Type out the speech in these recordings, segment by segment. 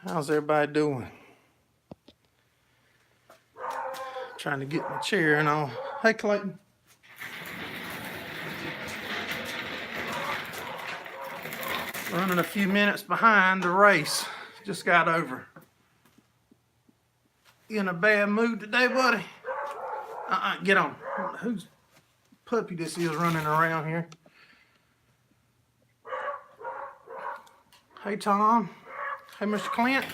How's everybody doing? Trying to get my chair and all. Hey, Clayton. Running a few minutes behind the race. Just got over. You in a bad mood today, buddy? Get on. Whose puppy this is running around here? Hey, Tom. Hey, Mr. Clint.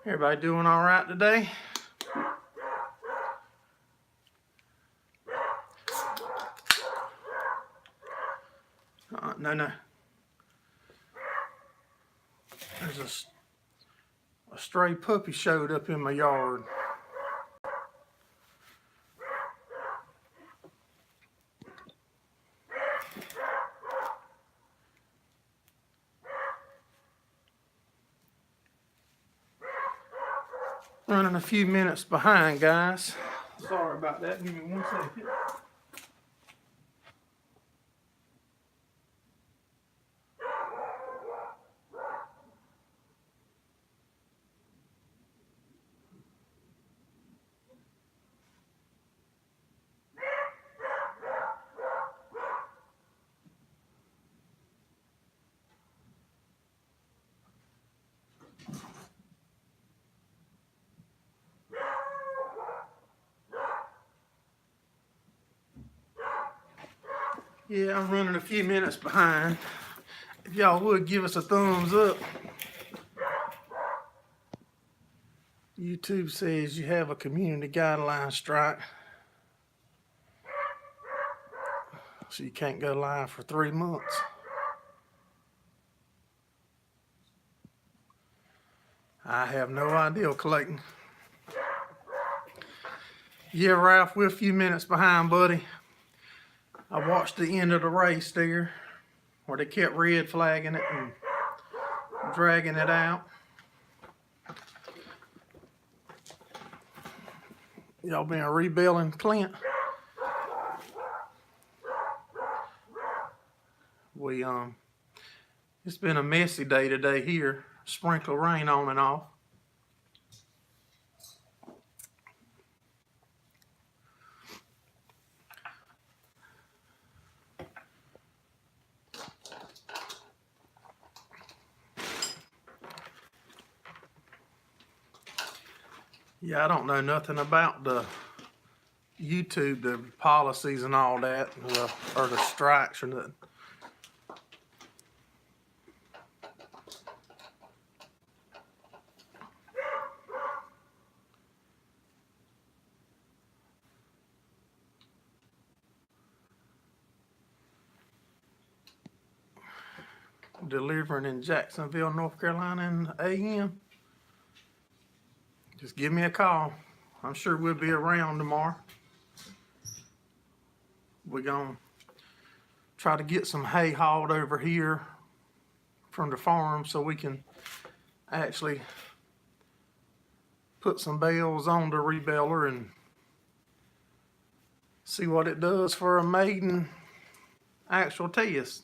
Everybody doing all right today? No. There's a stray puppy showed up in my yard. Running a few minutes behind, guys. Sorry about that. Give me 1 second. Yeah, I'm running a few minutes behind. If y'all would give us a thumbs up. YouTube says you have a community guideline strike. So you can't go live for 3 months. I have no idea, Clayton. Yeah, Ralph, we're a few minutes behind, buddy. I watched the end of the race there where they kept red flagging it and dragging it out. Y'all been rebuilding, Clint? It's been a messy day today here. Sprinkle rain on and off. Yeah, I don't know nothing about the YouTube, the policies and all that, or the strikes or nothing. Delivering in Jacksonville, North Carolina in AM. Just give me a call. I'm sure we'll be around tomorrow. We're gonna try to get some hay hauled over here from the farm so we can actually put some bales on the rebaler and see what it does for a maiden actual test.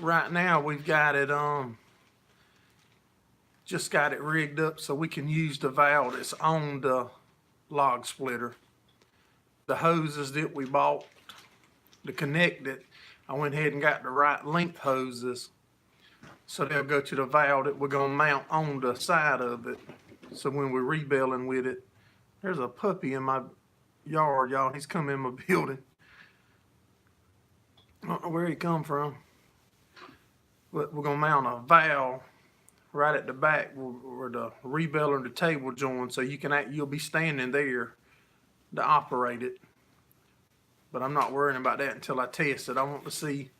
Right now we've got it just got it rigged up so we can use the valve that's on the log splitter. The hoses that we bought to connect it, I went ahead and got the right length hoses so they'll go to the valve that we're gonna mount on the side of it. So when we're rebuilding with it, there's a puppy in my yard, y'all. He's come in my building. I don't know where he come from. But we're gonna mount a valve right at the back where the rebuilder and the table join, so you'll be standing there to operate it. But I'm not worrying about that until I test it. I want to see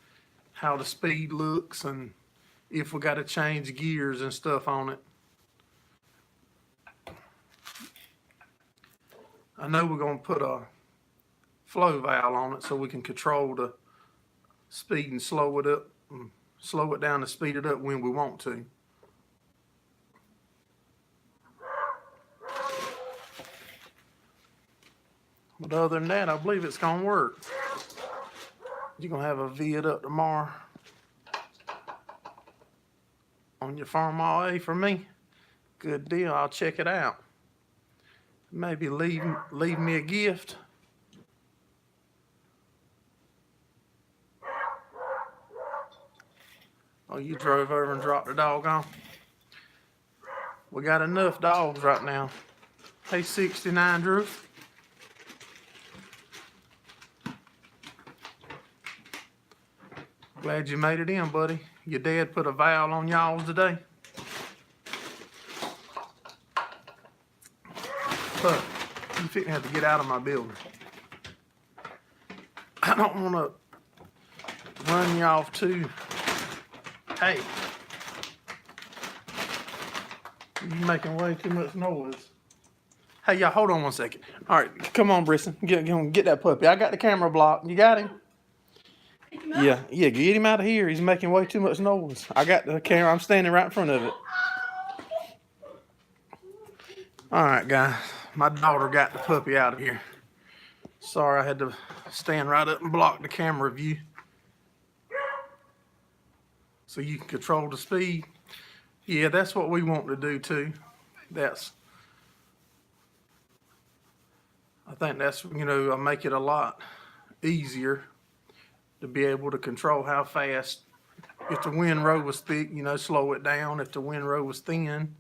how the speed looks and if we got to change gears and stuff on it. I know we're gonna put a flow valve on it so we can control the speed and slow it up, and slow it down and speed it up when we want to. But other than that, I believe it's gonna work. You're gonna have a vid up tomorrow on your Farm A for me. Good deal. I'll check it out. Maybe leave me a gift. Oh, you drove over and dropped the dog off. We got enough dogs right now. Hey, 69 Drew. Glad you made it in, buddy. Your dad put a valve on y'all's today. But you fixing to have to get out of my building. I don't want to run you off too. Hey, you making way too much noise. Hey, y'all, hold on one second. All right, come on, Brisson. Get that puppy. I got the camera blocked. You got him? Yeah, get him out of here. He's making way too much noise. I got the camera. I'm standing right in front of it. All right, guys. My daughter got the puppy out of here. Sorry, I had to stand right up and block the camera view so you can control the speed. Yeah, that's what we want to do too. I think that's, make it a lot easier to be able to control how fast. If the windrow was thick, slow it down. If the windrow was thin,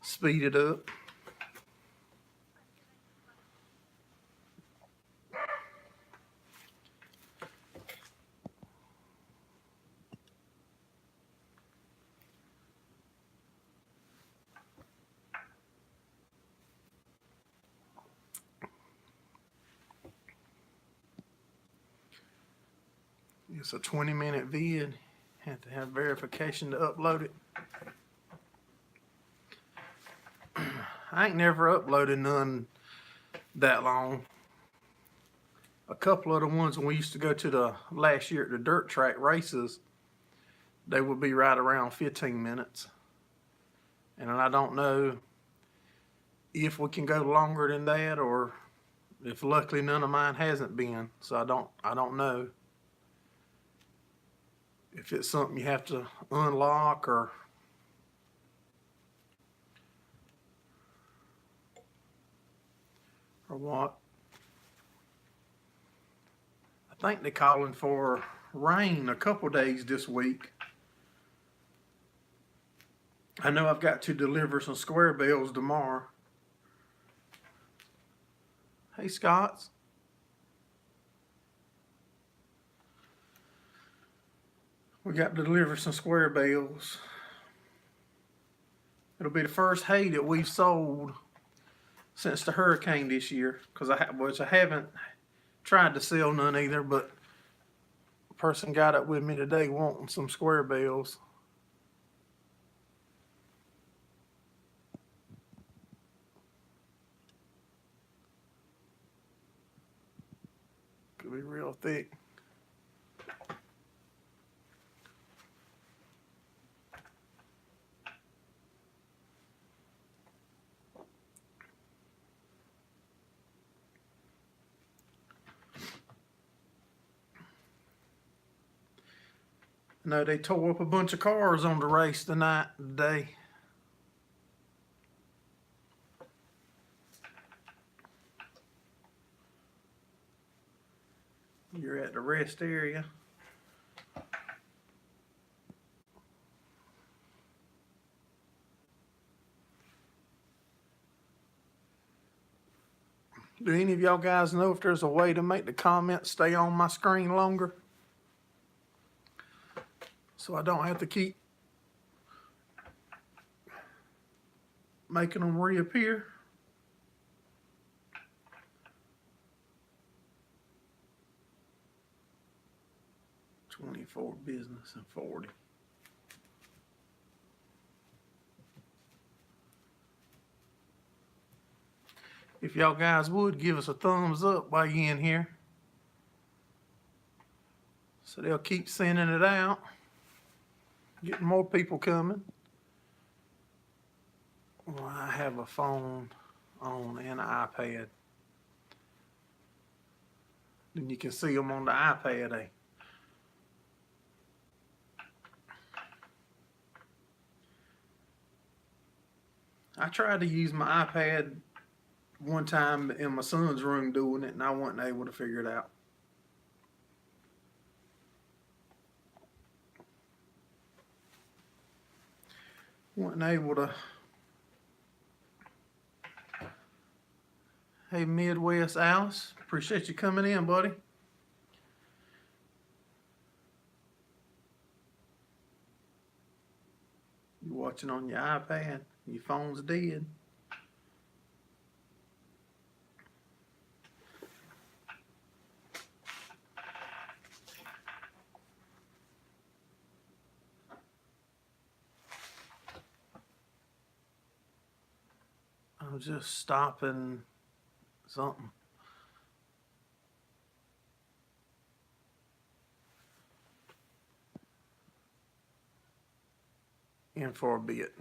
speed it up. It's a 20-minute vid. Have to have verification to upload it. I ain't never uploaded none that long. A couple of the ones when we used to go to the last year at the dirt track races, they would be right around 15 minutes. And I don't know if we can go longer than that, or if luckily none of mine hasn't been. So I don't know if it's something you have to unlock or what. I think they're calling for rain a couple days this week. I know I've got to deliver some square bells tomorrow. Hey, Scotts. We got to deliver some square bells. It'll be the first hay that we've sold since the hurricane this year, because I haven't tried to sell none either, but a person got up with me today wanting some square bells. Could be real thick. No, they tore up a bunch of cars on the race today. You're at the rest area. Do any of y'all guys know if there's a way to make the comments stay on my screen longer, so I don't have to keep making them reappear? $24 business and 40. If y'all guys would give us a thumbs up while you're in here, so they'll keep sending it out, getting more people coming. Well, I have a phone on and an iPad. Then you can see them on the iPad, eh? I tried to use my iPad one time in my son's room doing it, and I wasn't able to figure it out. Wasn't able to. Hey, Midwest Alice, appreciate you coming in, buddy. You watching on your iPad? Your phone's dead. I'm just stopping something. In for a bit.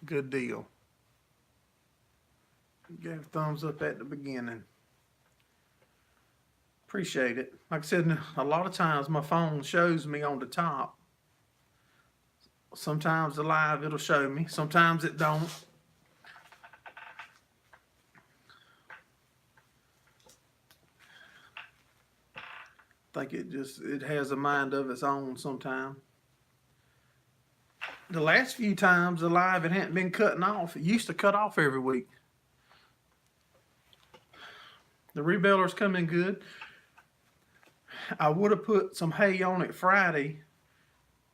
Good deal. Gave a thumbs up at the beginning. Appreciate it. Like I said, a lot of times my phone shows me on the top. Sometimes the live it'll show me. Sometimes it don't. I think it has a mind of its own sometimes. The last few times the live it hadn't been cutting off. It used to cut off every week. The rebeller's coming good. I would have put some hay on it Friday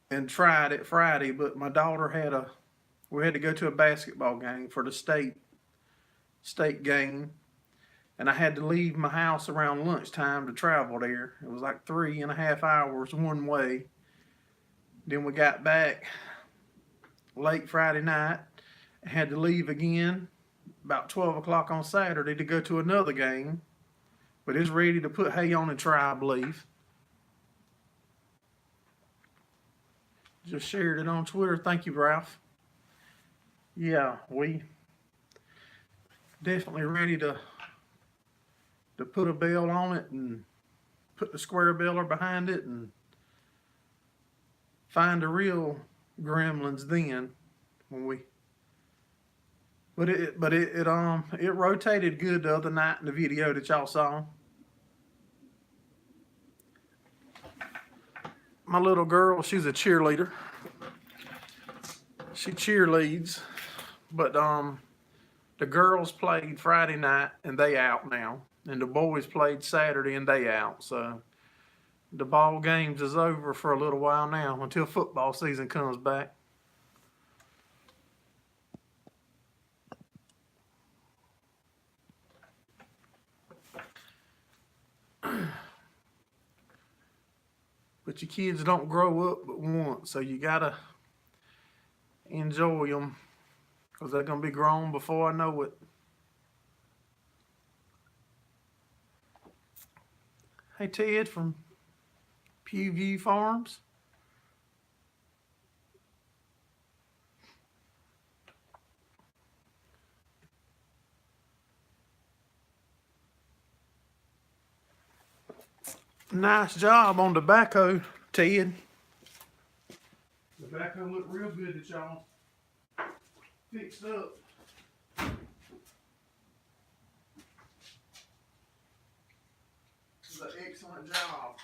and tried it Friday, but my daughter we had to go to a basketball game for the state game, and I had to leave my house around lunchtime to travel there. It was like 3.5 hours one way. Then we got back late Friday night. I had to leave again about 12 o'clock on Saturday to go to another game. But it's ready to put hay on and try, I believe. Just shared it on Twitter. Thank you, Ralph. Yeah, we definitely ready to put a bell on it and put the square baler behind it and find the real gremlins then when we. But it rotated good the other night in the video that y'all saw. My little girl, she's a cheerleader. She cheerleads, but the girls played Friday night and they out now, and the boys played Saturday and they out. So the ball games is over for a little while now until football season comes back. But your kids don't grow up but once, so you gotta enjoy them, because they're gonna be grown before I know it. Hey, Ted from Pewview Farms. Nice job on the backhoe, Ted. The backhoe looked real good that y'all fixed up. This is an excellent job.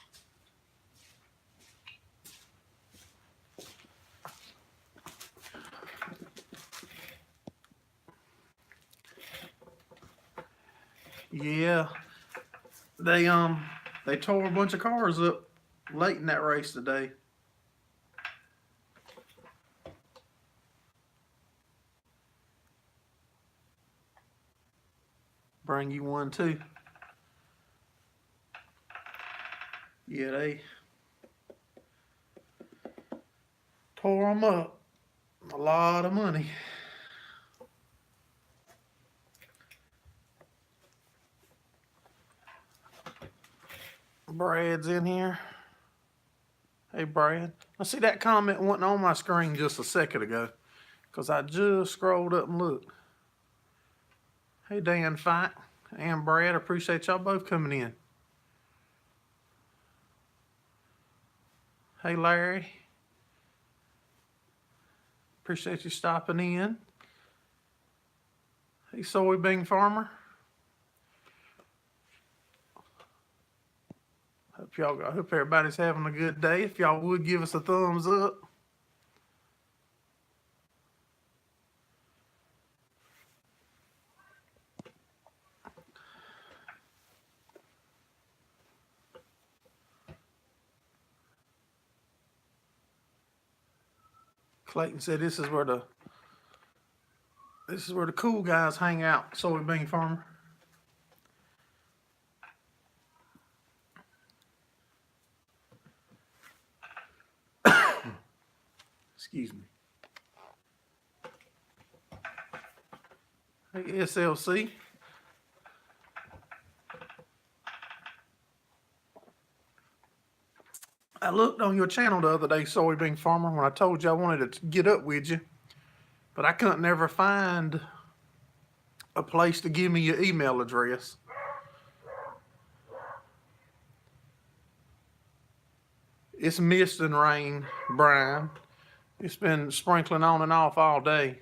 Yeah, they tore a bunch of cars up late in that race today. Bring you one too. Yeah, they tore them up. A lot of money. Brad's in here. Hey, Brad. I see that comment wasn't on my screen just a second ago because I just scrolled up and looked. Hey, Dan Fight and Brad. I appreciate y'all both coming in. Hey, Larry. Appreciate you stopping in. Hey, soybean farmer. I hope everybody's having a good day. If y'all would give us a thumbs up. Clayton said this is where the cool guys hang out, soybean farmer. Excuse me. Hey, SLC. I looked on your channel the other day, soybean farmer, when I told you I wanted to get up with you, but I couldn't never find a place to give me your email address. It's mist and rain, Brian. It's been sprinkling on and off all day.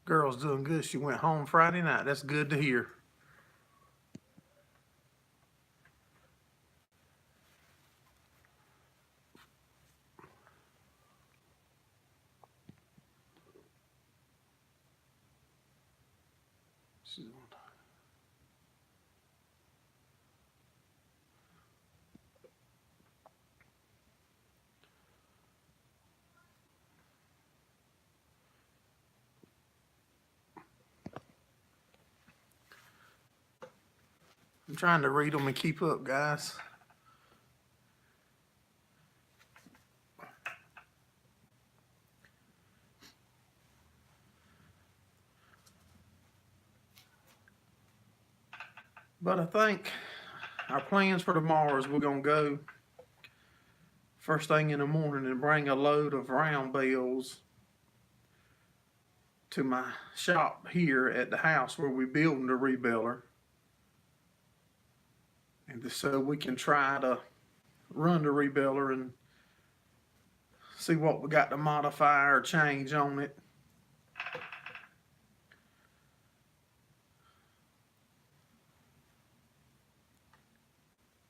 Girl's doing good. She went home Friday night. That's good to hear. I'm trying to read them and keep up, guys. But I think our plans for tomorrow is we're going to go first thing in the morning and bring a load of round bales to my shop here at the house where we're building the rebuilder. And so we can try to run the rebuilder and see what we got to modify or change on it.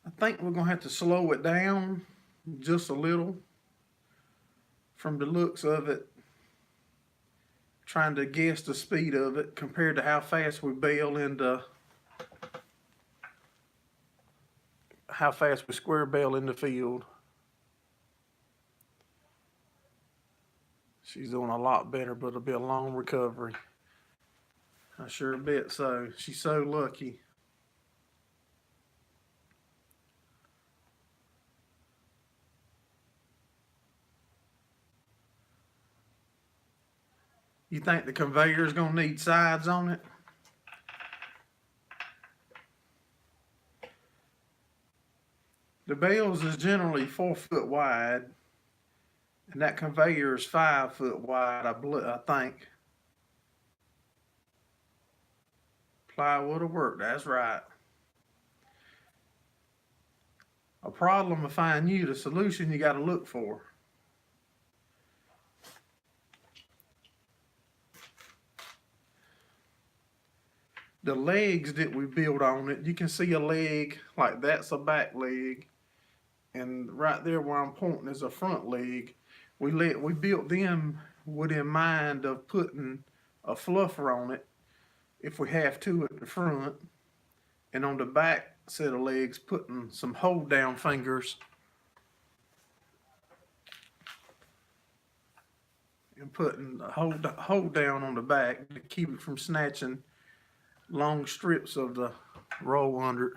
I think we're going to have to slow it down just a little from the looks of it, trying to guess the speed of it compared to how fast we bale into how fast we square bale in the field. She's doing a lot better, but it'll be a long recovery. I sure bet so. She's so lucky. You think the conveyor is going to need sides on it? The bales is generally 4 foot wide, and that conveyor is 5 foot wide, I think. Plywood will work, that's right. A problem will find you, the solution you got to look for. The legs that we build on it, you can see a leg, like that's a back leg. And right there where I'm pointing is a front leg. We built them with in mind of putting a fluffer on it if we have to at the front. And on the back set of legs, putting some hold down fingers and putting a hold down on the back to keep it from snatching long strips of the roll under it.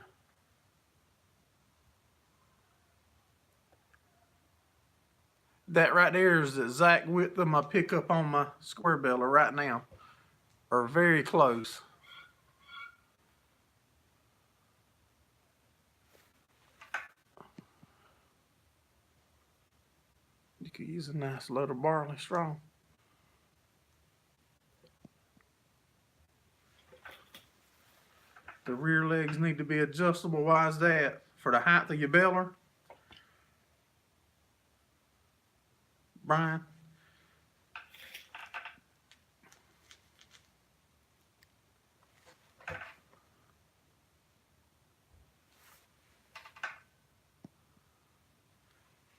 That right there is the exact width of my pickup on my square baler right now, or very close. You could use a nice load of barley straw. The rear legs need to be adjustable. Why is that? For the height of your baler, Brian.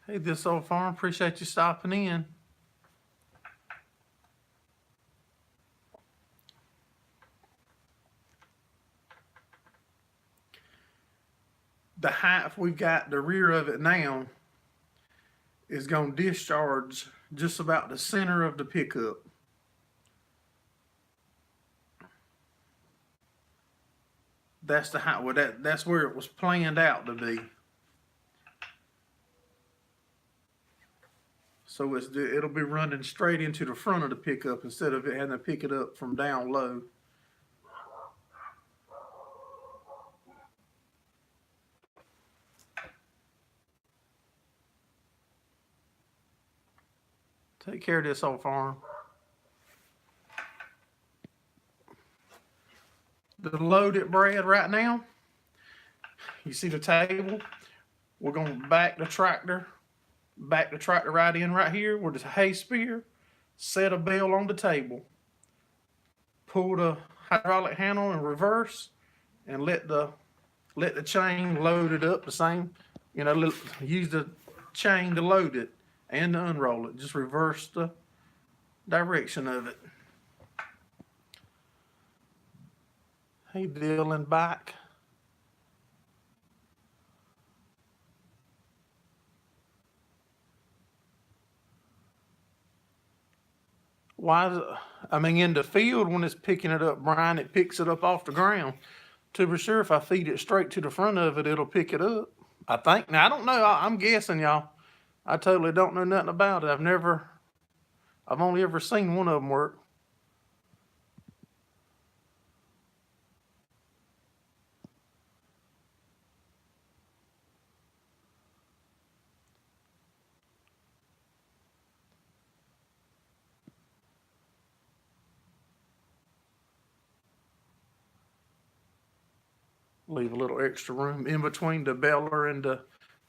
Hey, This Old Farm, appreciate you stopping in. The height we've got the rear of it now is going to discharge just about the center of the pickup. That's the height. Well, that's where it was planned out to be. So it'll be running straight into the front of the pickup instead of it having to pick it up from down low. Take care of This Old Farm. The loaded bread right now, you see the table? We're going to back the tractor right in right here with the hay spear, set a bale on the table, pull the hydraulic handle in reverse, and let the chain load it up the same, use the chain to load it and to unroll it. Just reverse the direction of it. Hey, Dylan, back. Why is it, in the field when it's picking it up, Brian, it picks it up off the ground. To be sure, if I feed it straight to the front of it, it'll pick it up. I think. Now, I don't know. I'm guessing, y'all. I totally don't know nothing about it. I've only ever seen one of them work. Leave a little extra room in between the baler and the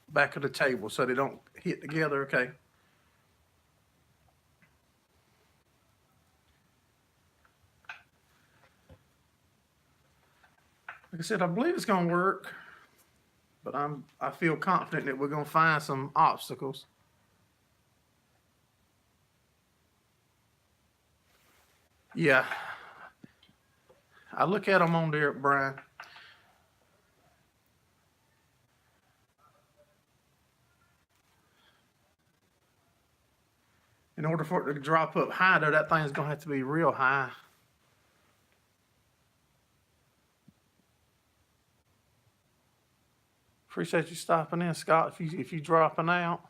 back of the table so they don't hit together. Okay. Like I said, I believe it's going to work, but I feel confident that we're going to find some obstacles. Yeah. I look at them on there, Brian. In order for it to drop up high, though, that thing's going to have to be real high. Appreciate you stopping in, Scott, if you dropping out.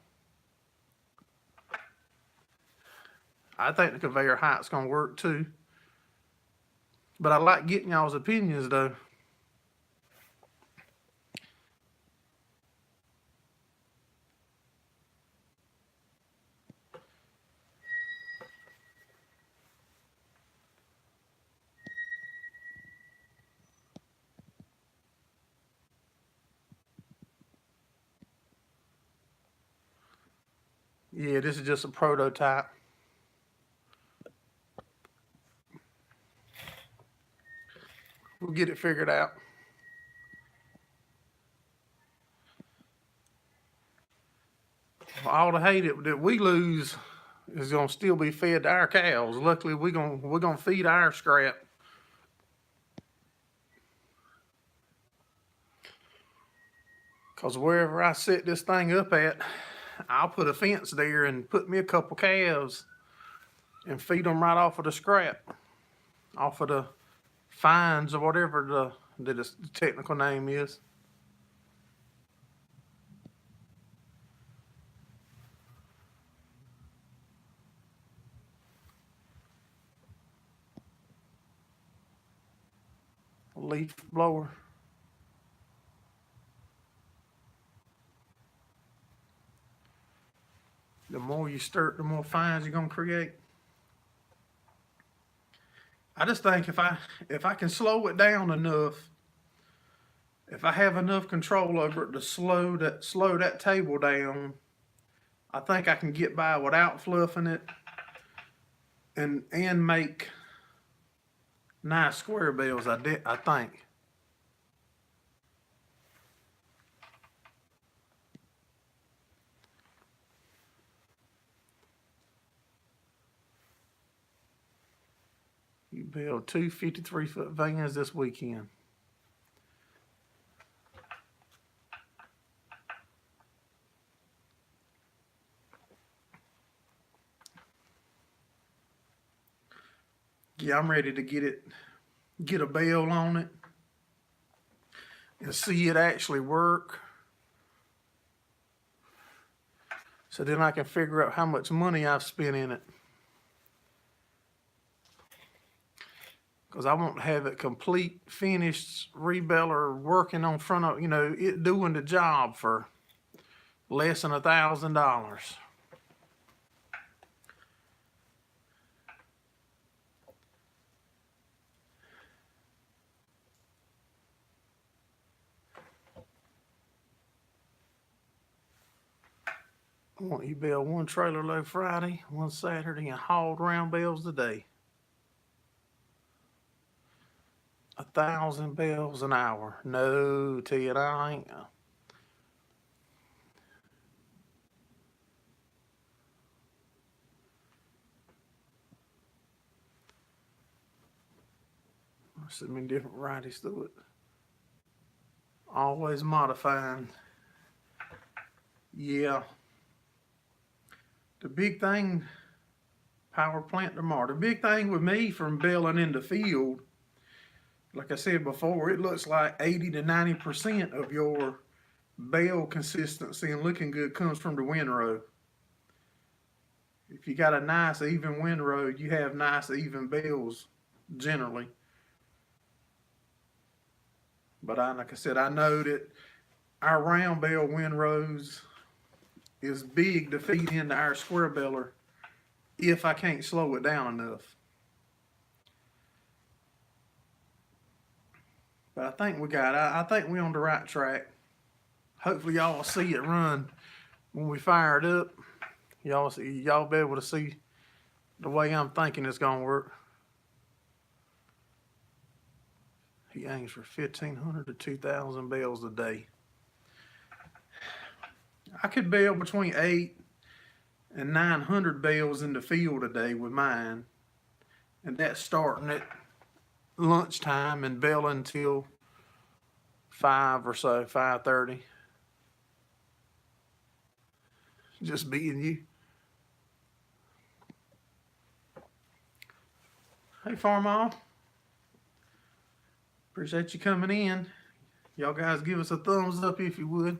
I think the conveyor height's going to work, too. But I like getting y'all's opinions, though. Yeah, this is just a prototype. We'll get it figured out. All the hay that we lose is gonna still be fed to our cows. Luckily, we're gonna feed our scrap. Cause wherever I set this thing up at, I'll put a fence there and put me a couple calves. and feed them right off of the scrap, off of the fines or whatever the technical name is. Leaf blower. The more you stir it, the more fines you're gonna create. I just think if I can slow it down enough, if I have enough control over it to slow that table down, I think I can get by without fluffing it and make nice square bills. I think. You build two 53-foot vans this weekend. Yeah, I'm ready to get a bell on it and see it actually work. So then I can figure out how much money I've spent in it. Because I want to have it complete, finished, rebeller, working on front of, it doing the job for less than $1,000. I want you to build one trailer load Friday, one Saturday, and hauled round bales a day. 1,000 bales an hour. No, Ted, I ain't. There's so many different varieties to it. Always modifying. Yeah. The big thing, power plant tomorrow. The big thing with me from baling in the field, like I said before, it looks like 80 to 90% of your bale consistency and looking good comes from the windrow. If you got a nice even windrow, you have nice even bales generally. But like I said, I know that our round bale windrows is big to feed into our square baler if I can't slow it down enough. But I think we got it. I think we're on the right track. Hopefully y'all will see it run when we fire it up. Y'all be able to see the way I'm thinking it's gonna work. He aims for 1,500 to 2,000 bales a day. I could bale between 8 and 900 bales in the field a day with mine, and that's starting at lunchtime and baling until 5 or so, 5:30. Just being you. Hey, Farmall. Appreciate you coming in. Y'all guys give us a thumbs up if you would.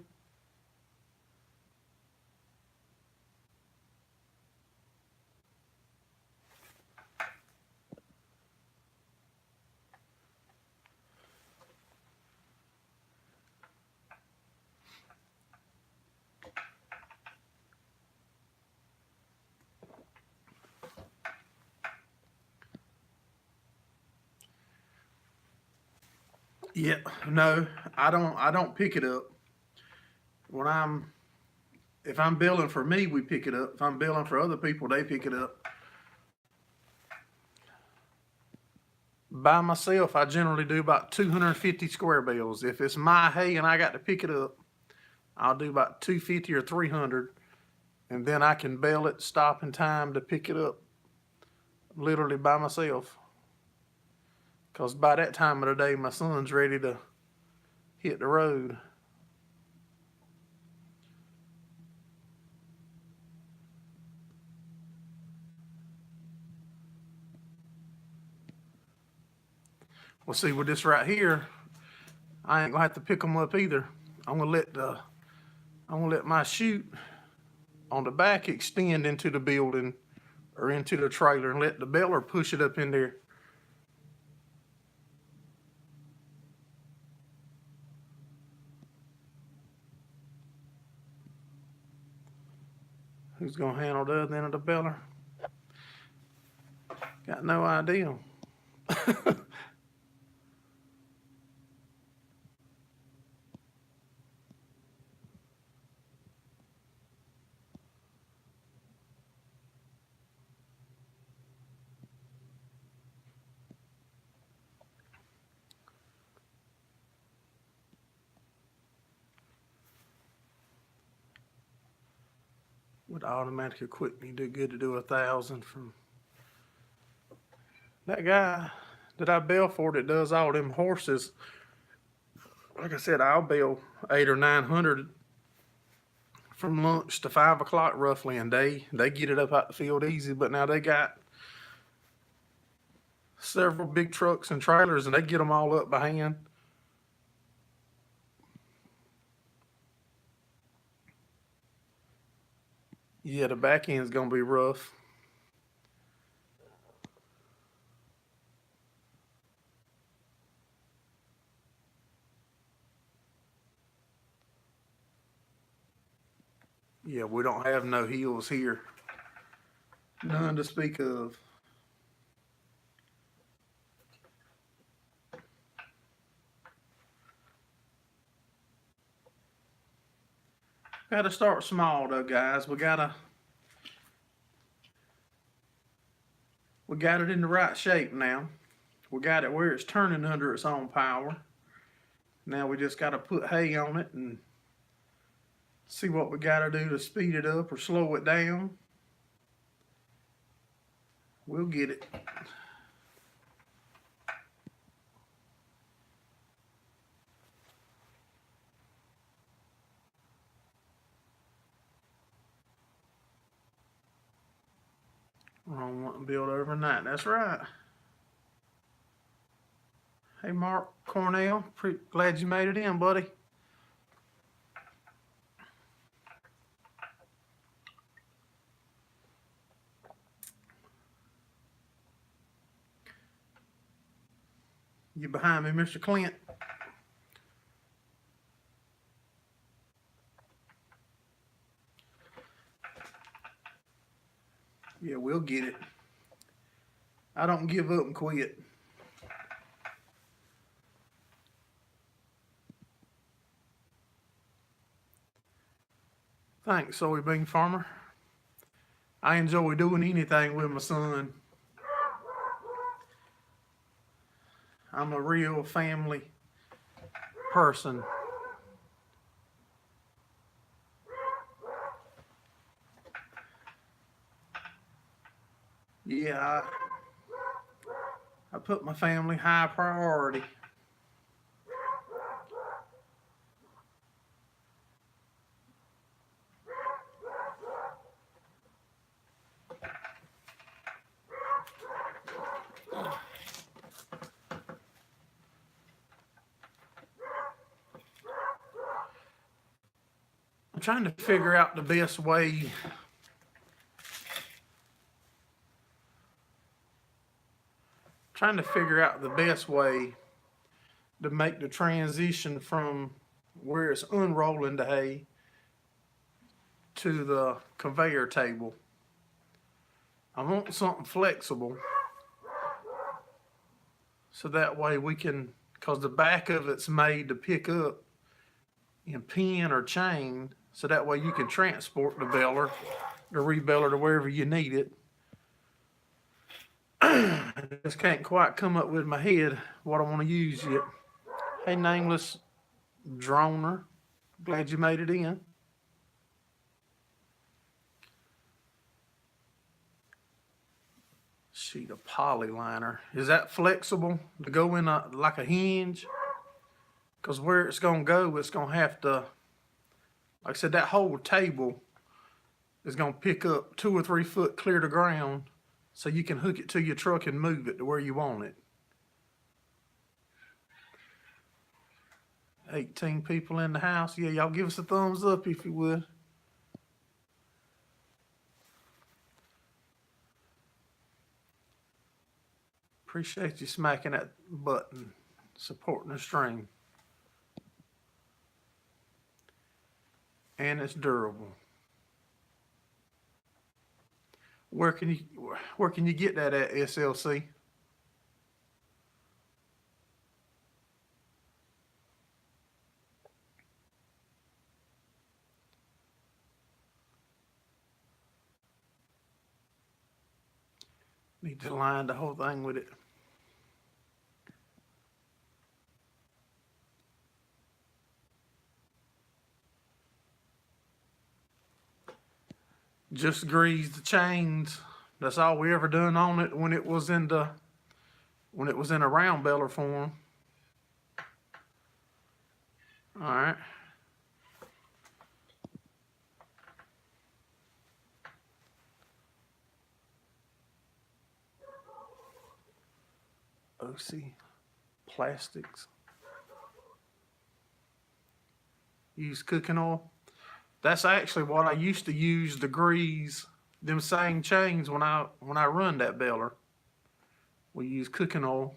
Yeah, no, I don't pick it up. If I'm billing for me, we pick it up. If I'm billing for other people, they pick it up. By myself, I generally do about 250 square bales. If it's my hay and I got to pick it up, I'll do about 250 or 300, and then I can bale it, stop in time to pick it up, literally by myself. Because by that time of the day, my son's ready to hit the road. Well, see, with this right here, I ain't gonna have to pick them up either. I'm gonna let my chute on the back extend into the building or into the trailer and let the baler push it up in there. Who's gonna handle the other end of the baler? Got no idea. With automatic equipment, you do good to do 1,000 from that guy that I bail for that does all them horses. Like I said, I'll bail 800 or 900 from lunch to 5 o'clock roughly, and they get it up out the field easy. But now they got several big trucks and trailers, and they get them all up by hand. Yeah, the back end's gonna be rough. Yeah, we don't have no hills here. None to speak of. Gotta start small though, guys. We got it in the right shape now. We got it where it's turning under its own power. Now we just gotta put hay on it and see what we gotta do to speed it up or slow it down. We'll get it. Wrong one built overnight. That's right. Hey, Mark Cornell. Glad you made it in, buddy. You behind me, Mr. Clint? Yeah, we'll get it. I don't give up and quit. Thanks, soybean farmer. I enjoy doing anything with my son. I'm a real family person. Yeah, I put my family high priority. I'm trying to figure out the best way to make the transition from where it's unrolling the hay to the conveyor table. I want something flexible so that way we can, because the back of it's made to pick up in pin or chain, so that way you can transport the baler, the rebaler to wherever you need it. I just can't quite come up with my head what I want to use yet. Hey, nameless droner, glad you made it in. Sheet of poly liner. Is that flexible to go in like a hinge? Because where it's going to go, it's going to have to, like I said, that whole table is going to pick up 2 or 3 foot clear to ground so you can hook it to your truck and move it to where you want it. 18 people in the house. Yeah, y'all give us a thumbs up if you would. Appreciate you smacking that button, supporting the stream. And it's durable. Where can you get that at, SLC? Need to line the whole thing with it. Just grease the chains. That's all we ever done on it when it was in a round beller form. All right. OC plastics. Use cooking oil. That's actually what I used to use to grease them same chains when I run that beller. We use cooking oil.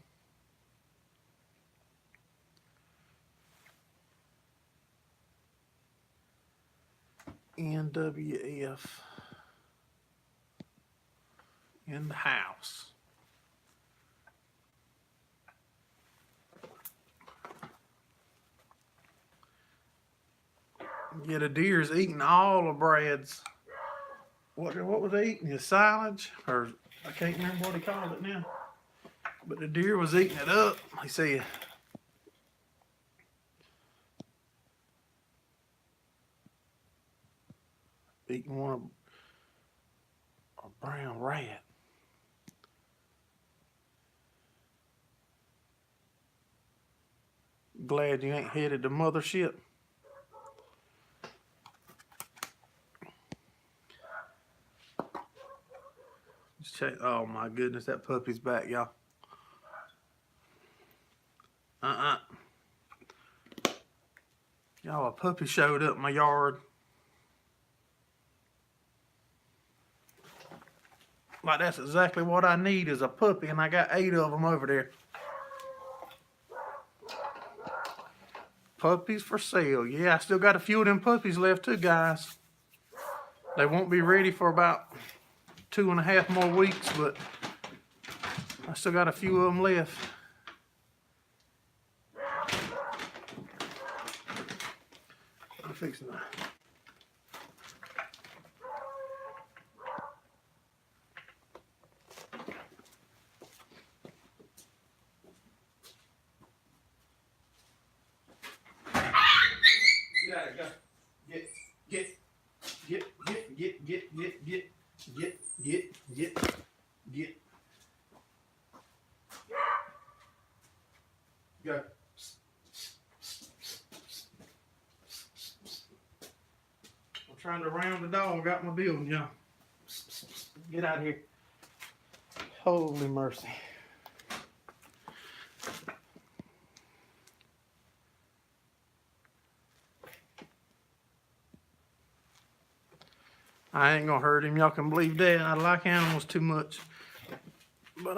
NWF in the house. Yeah, the deer's eating all of Brad's. What was they eating? His silage? Or I can't remember what he called it now. But the deer was eating it up. He said, eating one of a brown rat. Glad you ain't headed the mothership. Just check. Oh my goodness, that puppy's back, y'all. Y'all, a puppy showed up in my yard. Like, that's exactly what I need is a puppy, and I got 8 of them over there. Puppies for sale. Yeah, I still got a few of them puppies left too, guys. They won't be ready for about 2.5 more weeks, but I still got a few of them left. I'm fixing that. Get. Go. I'm trying to round the dog out my building, y'all. Get out of here. Holy mercy. I ain't gonna hurt him. Y'all can believe that. I like animals too much. But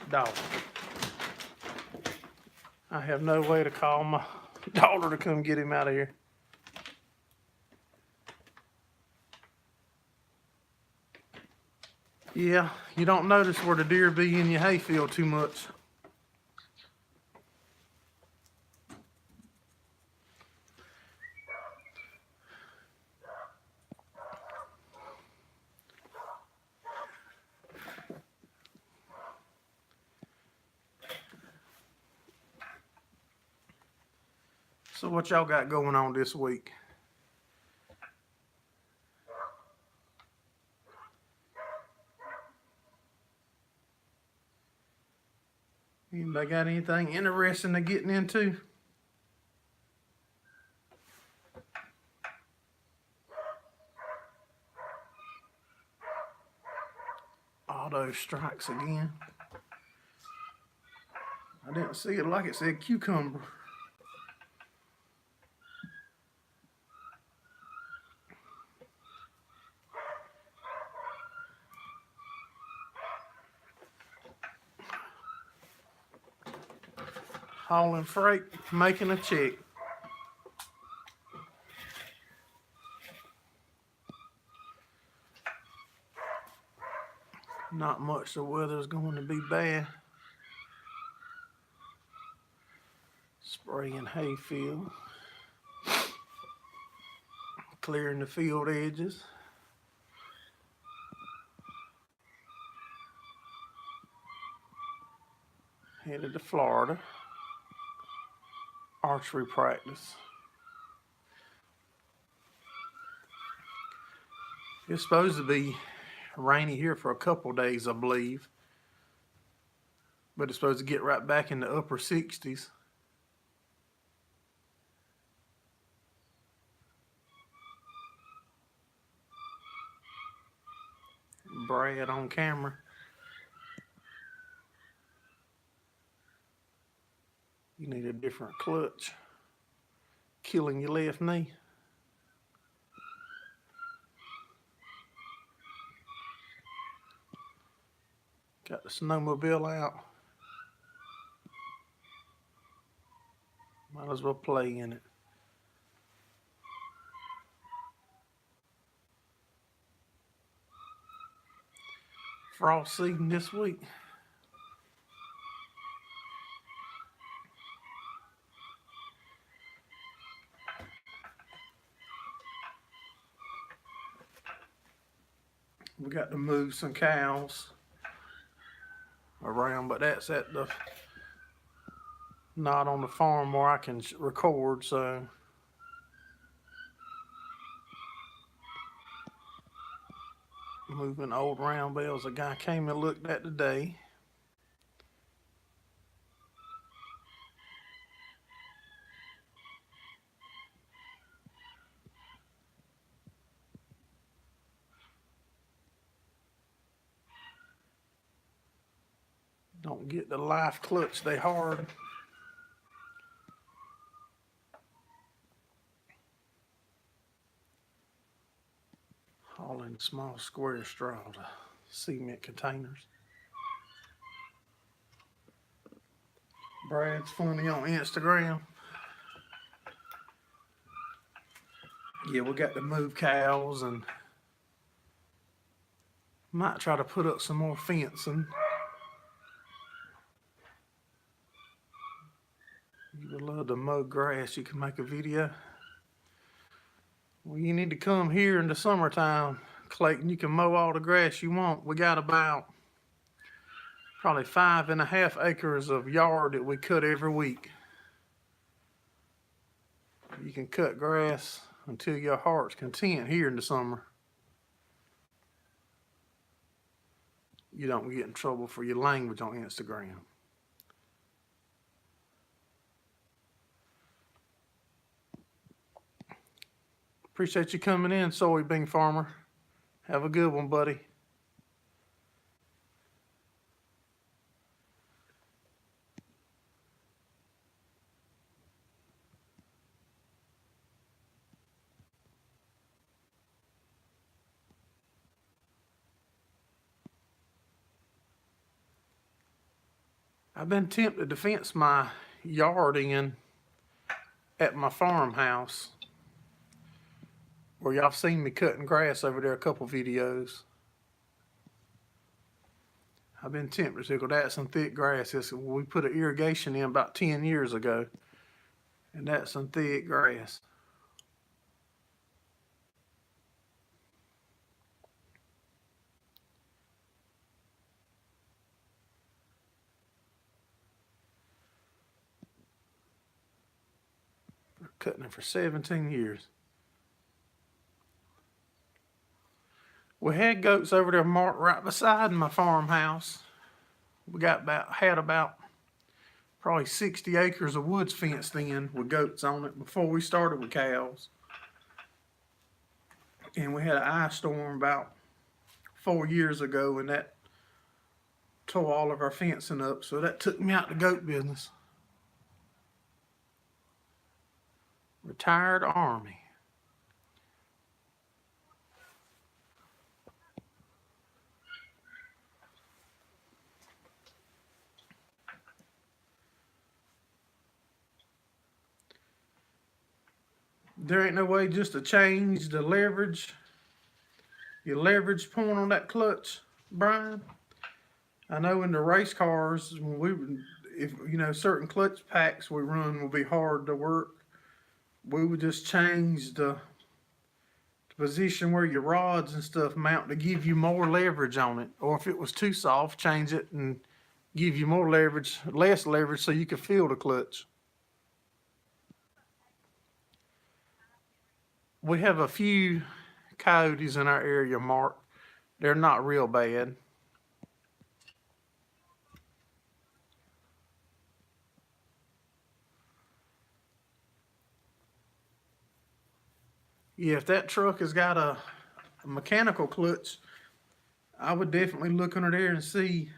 dog. I have no way to call my daughter to come get him out of here. Yeah, you don't notice where the deer be in your hayfield too much. So what y'all got going on this week? Anybody got anything interesting to getting into? Auto strikes again. I didn't see it like it said cucumber. Hauling freight, making a check. Not much, the weather's going to be bad. Spraying hayfield. Clearing the field edges. Headed to Florida. Archery practice. It's supposed to be rainy here for a couple days, I believe. But it's supposed to get right back in the upper 60s. Brad on camera. You need a different clutch. Killing your left knee. Got the snowmobile out. Might as well play in it. Frost season this week. We got to move some cows around, but that's at the not on the farm where I can record, so moving old round bales. A guy came and looked at today. Don't get the life clutch, they hard. Hauling small square straw to cement containers. Brad's funny on Instagram. Yeah, we got to move cows and might try to put up some more fencing. You would love to mow grass. You can make a video. Well, you need to come here in the summertime, Clayton. You can mow all the grass you want. We got about probably 5.5 acres of yard that we cut every week. You can cut grass until your heart's content here in the summer. You don't get in trouble for your language on Instagram. Appreciate you coming in, soybean farmer. Have a good one, buddy. I've been tempted to fence my yard in at my farmhouse, where y'all seen me cutting grass over there a couple videos. I've been tempted to go, that's some thick grass. We put an irrigation in about 10 years ago, and that's some thick grass. We're cutting it for 17 years. We had goats over there marked right beside my farmhouse. We got had about probably 60 acres of woods fenced in with goats on it before we started with cows. And we had an ice storm about 4 years ago, and that tore all of our fencing up. So that took me out the goat business. Retired Army. There ain't no way just to change the leverage, your leverage point on that clutch, Brian. I know in the race cars, when we would, if you know certain clutch packs we run will be hard to work, we would just change the position where your rods and stuff mount to give you more leverage on it. Or if it was too soft, change it and give you more leverage, less leverage, so you could feel the clutch. We have a few coyotes in our area, Mark. They're not real bad. Yeah, if that truck has got a mechanical clutch, I would definitely look under there and see.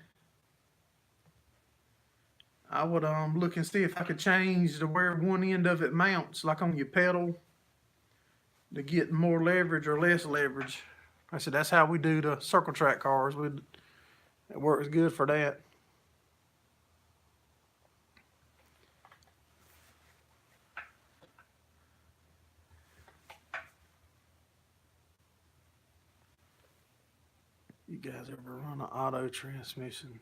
I would look and see if I could change to where one end of it mounts, like on your pedal, to get more leverage or less leverage. I said that's how we do the circle track cars. It works good for that. You guys ever run an auto transmission?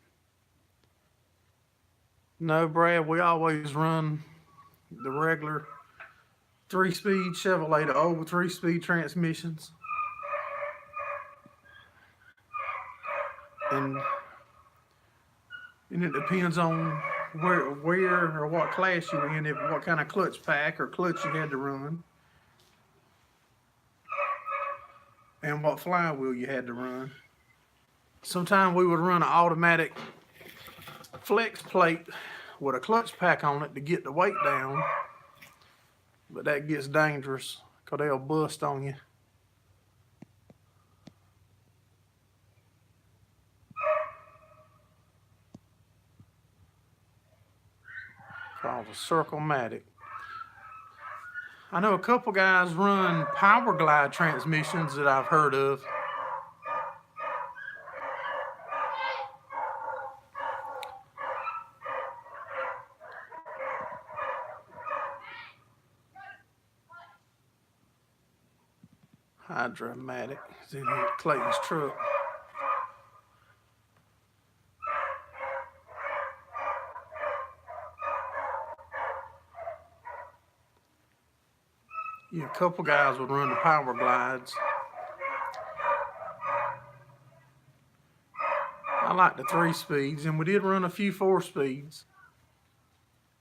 No, Brad, we always run the regular 3-speed Chevrolet, the old 3-speed transmissions. And it depends on where or what class you're in, if what kind of clutch pack or clutch you had to run, and what flywheel you had to run. Sometimes we would run an automatic flex plate with a clutch pack on it to get the weight down, but that gets dangerous because they'll bust on you. Called a Circle-matic. I know a couple guys run Power Glide transmissions that I've heard of. Hydra-matic is in here at Clayton's truck. Yeah, a couple guys would run the Power Glides. I like the 3 speeds, and we did run a few 4 speeds.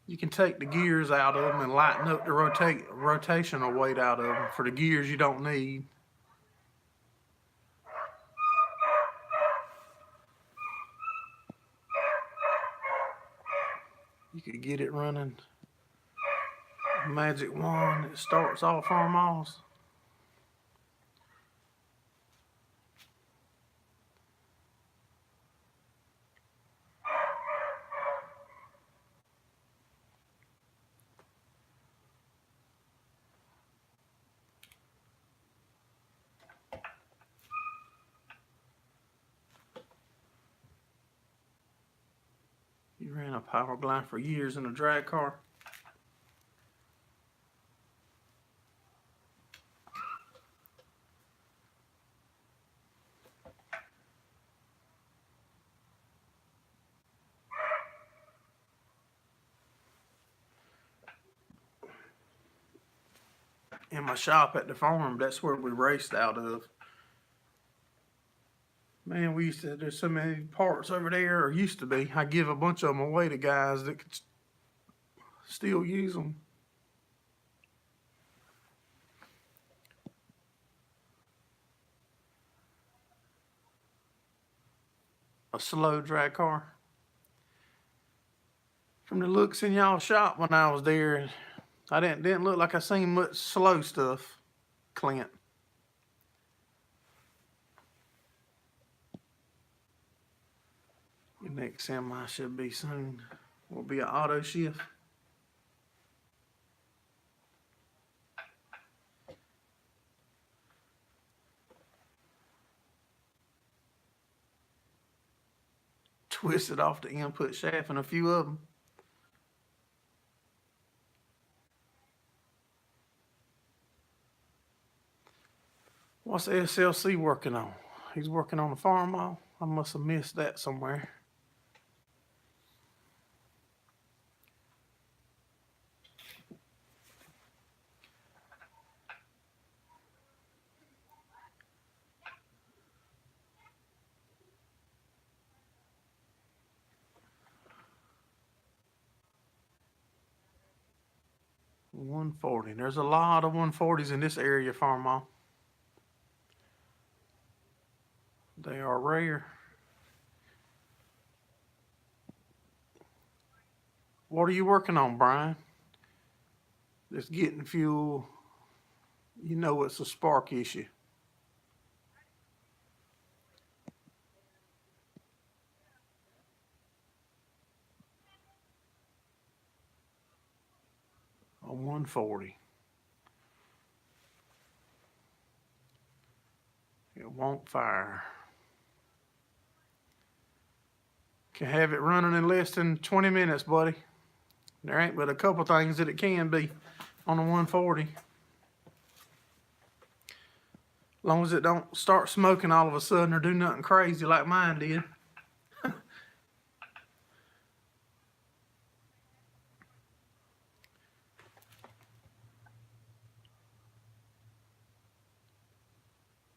You can take the gears out of them and lighten up the rotational weight out of them for the gears you don't need. You could get it running Magic Wand that starts all 4 miles. You ran a Power Glide for years in a drag car. In my shop at the farm, that's where we raced out of. Man, we used to, there's so many parts over there, or used to be. I give a bunch of them away to guys that could still use them. A slow drag car. From the looks in y'all shop when I was there, I didn't look like I seen much slow stuff, Clint. Your next semi should be soon. Will be an auto shift. Twisted off the input shaft and a few of them. What's the SLC working on? He's working on the farm mall. I must have missed that somewhere. $140. There's a lot of 140s in this area, farm mall. They are rare. What are you working on, Brian? Just getting fuel. You know it's a spark issue. A 140. It won't fire. Can have it running in less than 20 minutes, buddy. There ain't but a couple things that it can be on a 140. As long as it don't start smoking all of a sudden or do nothing crazy like mine did.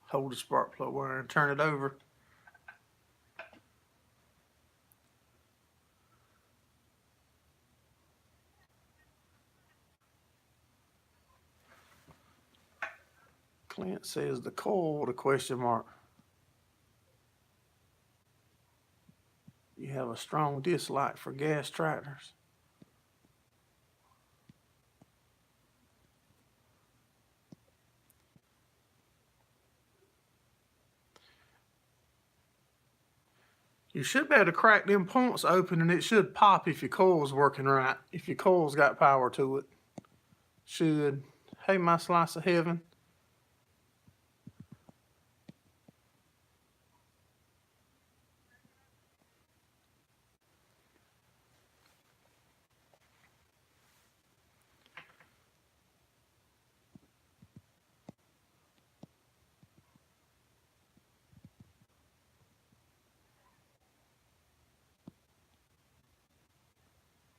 Hold the spark plug wire and turn it over. Clint says the coil with a question mark. You have a strong dislike for gas tractors. You should be able to crack them points open and it should pop if your coil's working right. If your coil's got power to it. Should. Hey, my slice of heaven.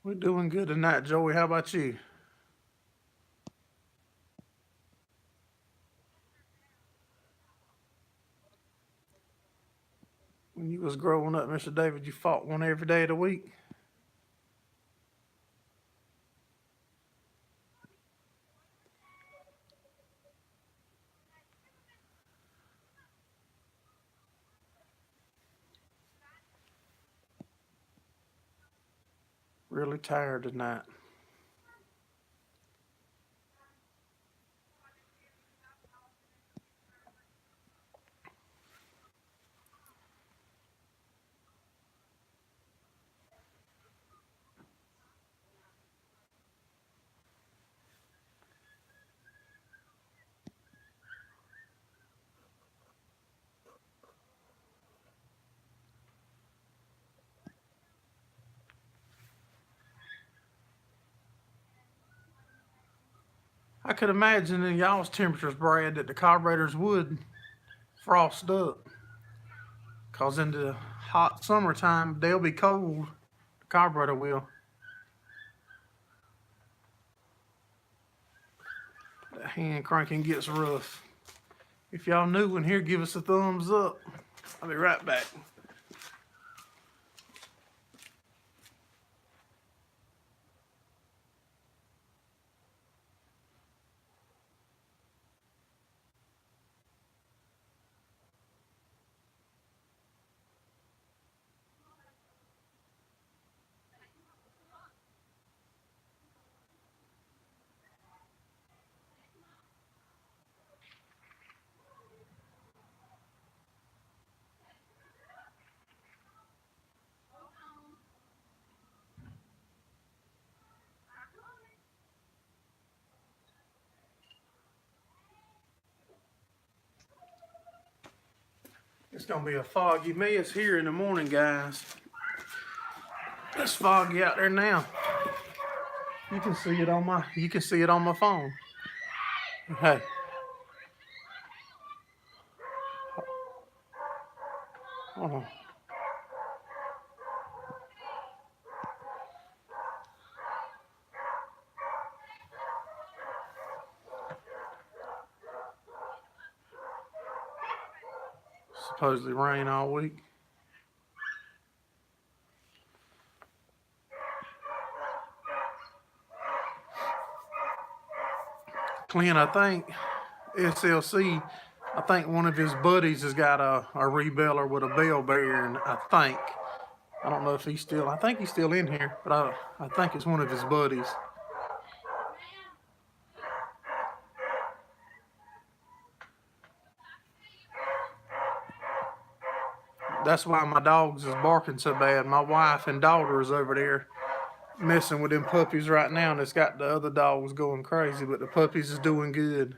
We're doing good tonight, Joey. How about you? When you was growing up, Mr. David, you fought one every day of the week? Really tired tonight. I could imagine in y'all's temperatures, Brad, that the carburetors would frost up. Cause in the hot summertime, they'll be cold. The carburetor will. That hand cranking gets rough. If y'all new in here, give us a thumbs up. I'll be right back. It's gonna be a foggy mess here in the morning, guys. It's foggy out there now. You can see it on my phone. Hey. Hold on. Supposedly rain all week. Clint, I think SLC, I think one of his buddies has got a rebeller with a bell bearer, and I don't know if I think he's still in here, but I think it's one of his buddies. That's why my dogs is barking so bad. My wife and daughter is over there messing with them puppies right now, and it's got the other dogs going crazy, but the puppies is doing good.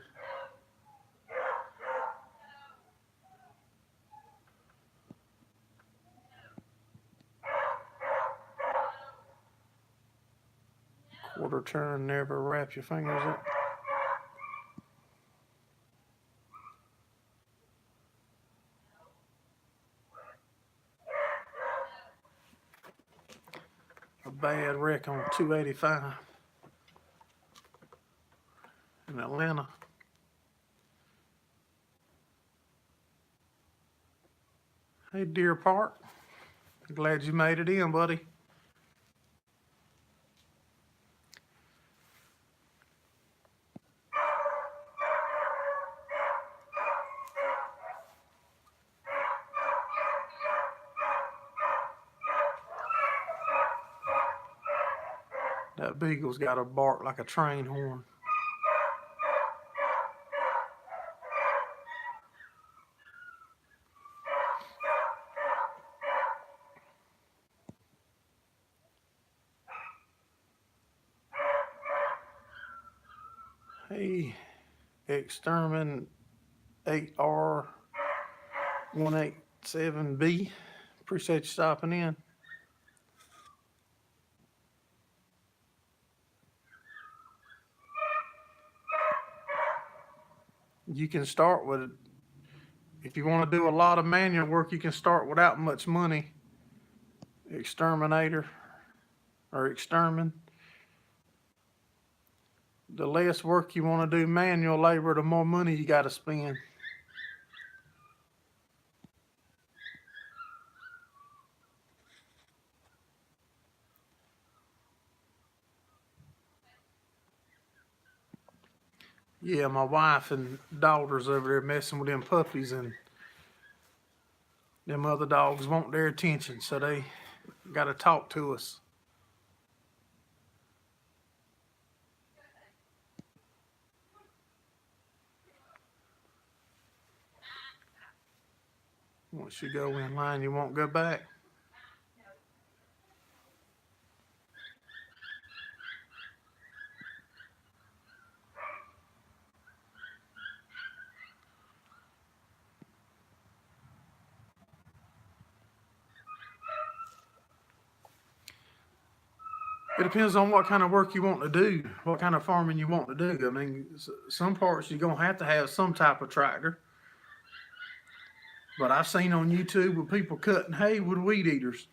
Quarter turn, never wrap your fingers up. A bad wreck on 285 in Atlanta. Hey, Deer Park. Glad you made it in, buddy. That beagle's got a bark like a train horn. Hey, Extermin 8R187B. Appreciate you stopping in. You can start with, if you want to do a lot of manual work, you can start without much money. Exterminator or Extermin. The less work you want to do manual labor, the more money you got to spend. Yeah, my wife and daughters over there messing with them puppies, and them other dogs want their attention, so they got to talk to us. Once you go in line, you won't go back. It depends on what kind of work you want to do, what kind of farming you want to do. I mean, some parts you're going to have some type of tractor. But I've seen on YouTube with people cutting hay with weed eaters.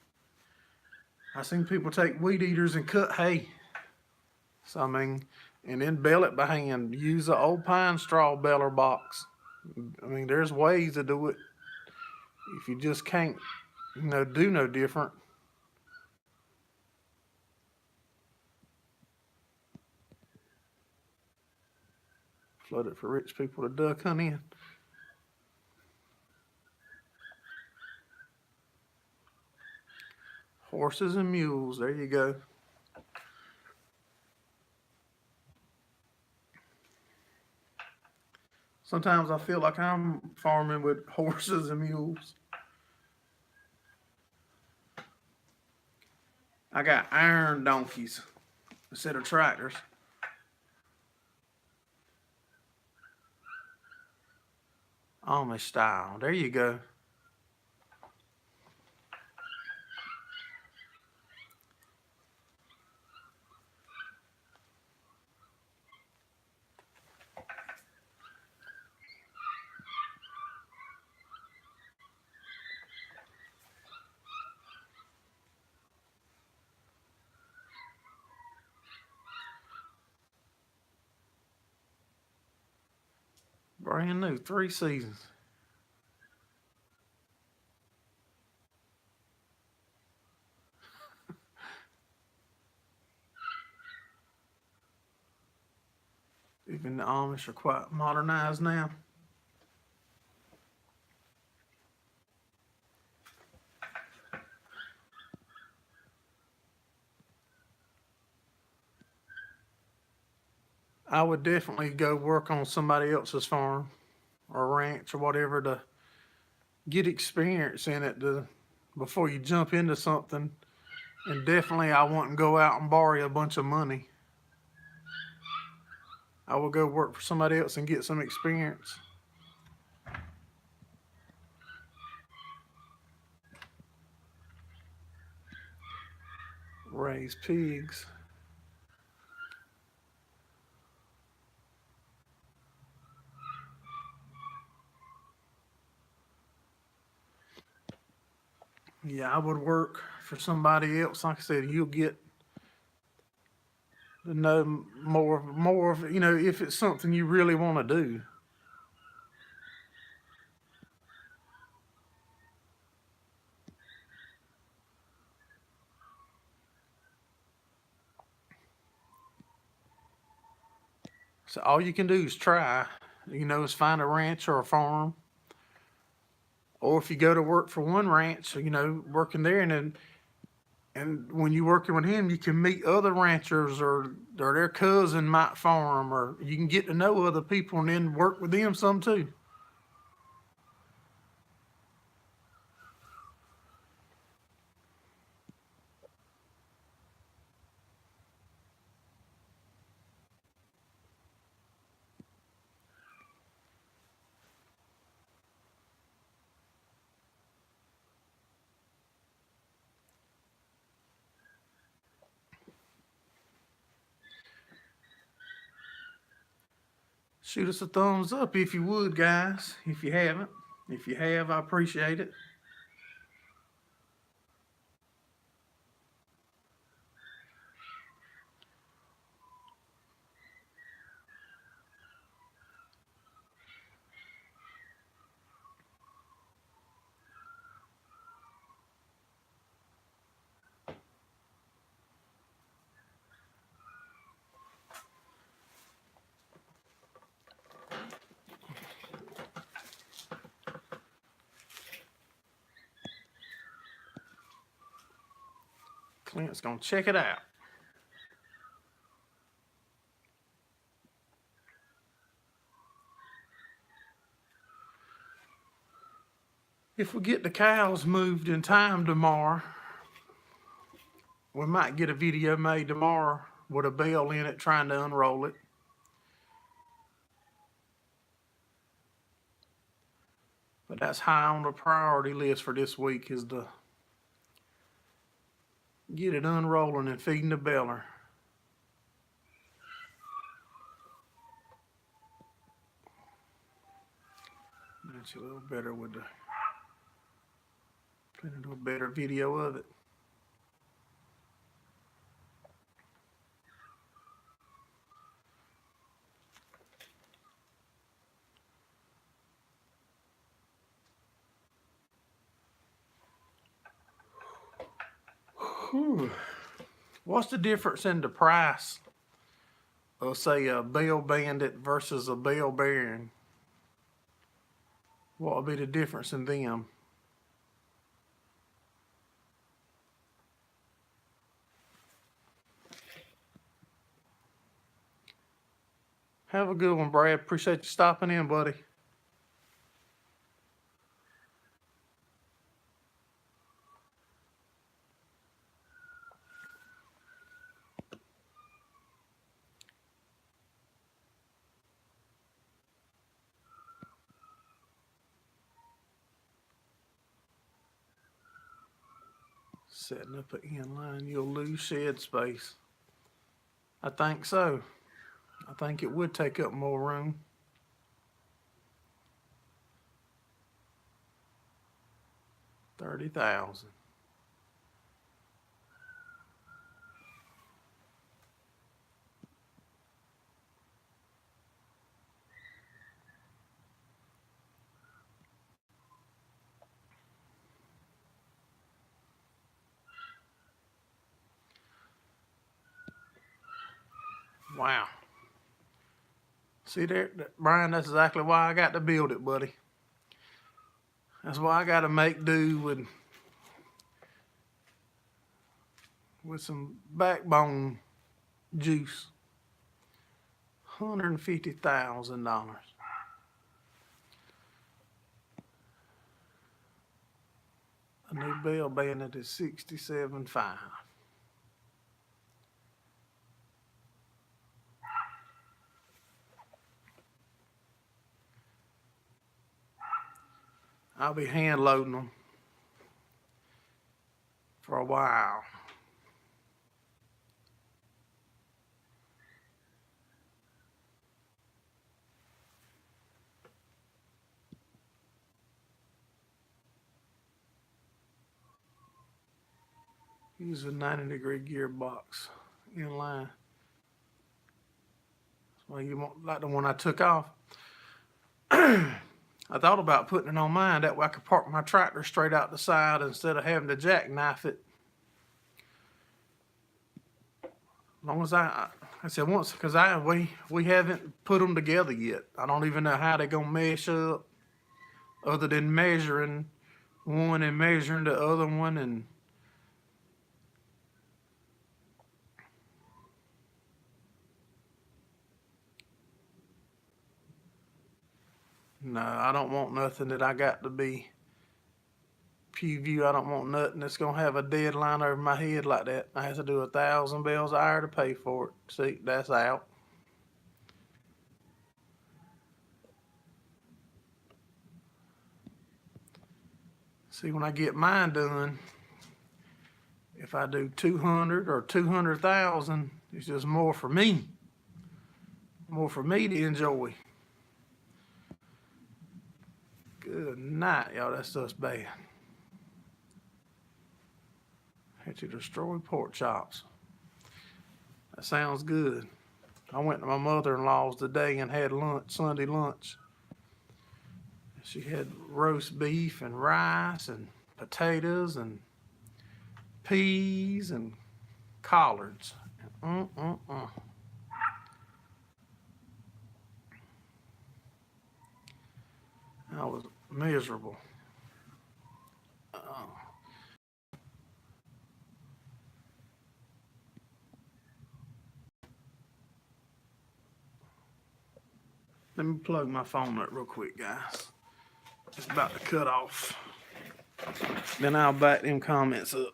I've seen people take weed eaters and cut hay. So, I mean, and then bale it by hand. Use an old pine straw baler box. I mean, there's ways to do it. If you just can't, do no different. Flood it for rich people to duck hunt in. Horses and mules, there you go. Sometimes I feel like I'm farming with horses and mules. I got iron donkeys instead of tractors. Amish style, there you go. Brand new, 3 seasons. Even the Amish are quite modernized now. I would definitely go work on somebody else's farm or ranch or whatever to get experience in it before you jump into something. And definitely I wouldn't go out and borrow a bunch of money. I would go work for somebody else and get some experience. Raise pigs. Yeah, I would work for somebody else. Like I said, you'll get to know more of, if it's something you really want to do. So all you can do is try, is find a ranch or a farm. Or if you go to work for one ranch, working there, and when you're working with him, you can meet other ranchers or their cousin might farm, or you can get to know other people and then work with them some too. Shoot us a thumbs up if you would, guys, if you haven't. If you have, I appreciate it. Clint's gonna check it out. If we get the cows moved in time tomorrow, we might get a video made tomorrow with a bell in it trying to unroll it. But that's high on the priority list for this week, is to get it unrolling and feeding the beller. That's a little better with the, put into a better video of it. Whew. What's the difference in the price of, say, a Bell Bandit versus a Bell Baron? What would be the difference in them? Have a good one, Brad. Appreciate you stopping in, buddy. Setting up an inline, you'll lose shed space. I think so. I think it would take up more room. $30,000. Wow. See there, Brian, that's exactly why I got to build it, buddy. That's why I got to make do with some backbone juice. $150,000. A new bell bandit is $67,500. I'll be hand loading them for a while. Use a 90-degree gearbox inline. Well, you want like the one I took off. I thought about putting it on mine. That way I could park my tractor straight out the side instead of having to jackknife it. As long as I said once, because we haven't put them together yet. I don't even know how they're gonna mesh up, other than measuring one and measuring the other one, and no, I don't want nothing that I got to be pew view. I don't want nothing that's gonna have a deadline over my head like that. I have to do 1,000 bells an hour to pay for it. See, that's out. See, when I get mine done, if I do 200 or 200,000, it's just more for me. More for me to enjoy. Good night, y'all. That stuff's bad. Had to destroy pork chops. That sounds good. I went to my mother-in-law's today and had lunch, Sunday lunch. She had roast beef and rice and potatoes and peas and collards. I was miserable. Let me plug my phone up real quick, guys. It's about to cut off. Then I'll back them comments up.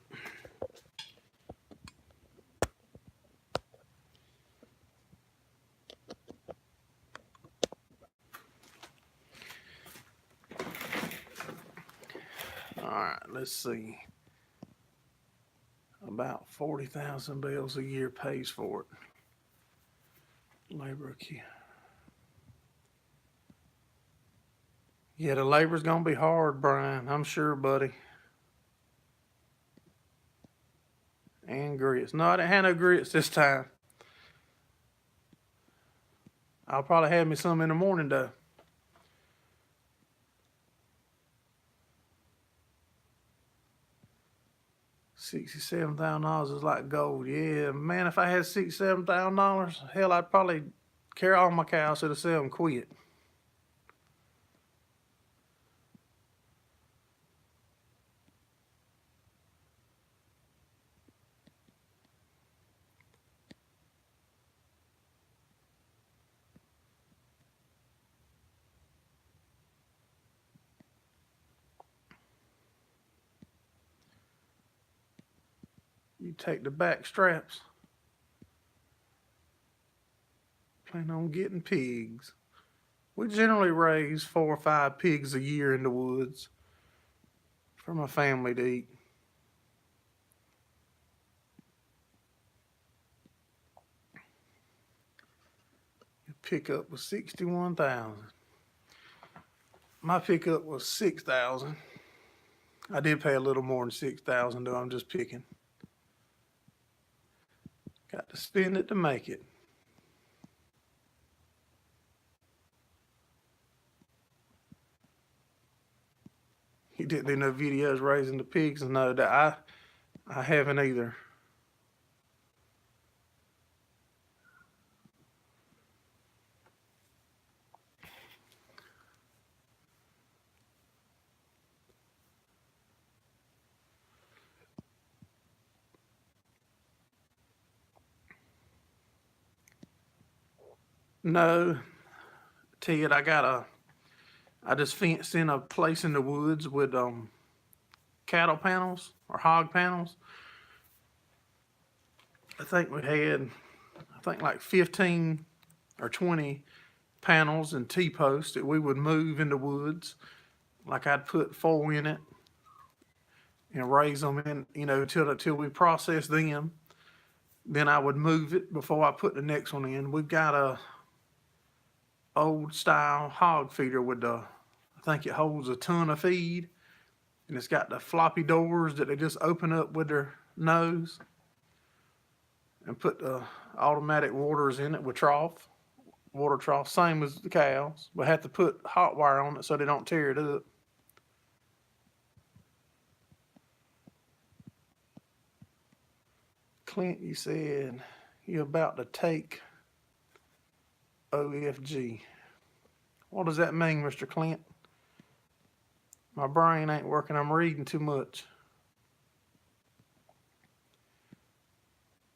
All right, let's see. About 40,000 bells a year pays for it. Labor account. Yeah, the labor's gonna be hard, Brian. I'm sure, buddy. And grits. No, I didn't have no grits this time. I'll probably have me some in the morning, though. $67,000 is like gold. Yeah, man, if I had $67,000, hell, I'd probably carry all my cows to the sale and quit. You take the back straps. Plan on getting pigs. We generally raise 4 or 5 pigs a year in the woods for my family to eat. Your pickup was 61,000. My pickup was 6,000. I did pay a little more than 6,000 though. I'm just picking. Got to spend it to make it. You didn't do no videos raising the pigs? No, that I haven't either. No, Ted, I just fenced in a place in the woods with cattle panels or hog panels. I think we had, like 15 or 20 panels and T-posts that we would move in the woods. Like I'd put 4 in it and raise them in, till we process them. Then I would move it before I put the next one in. We've got a old style hog feeder with I think it holds a ton of feed, and it's got the floppy doors that they just open up with their nose, and put the automatic waters in it with water trough, same as the cows. We have to put hot wire on it so they don't tear it up. Clint, you said you're about to take OFG. What does that mean, Mr. Clint? My brain ain't working. I'm reading too much.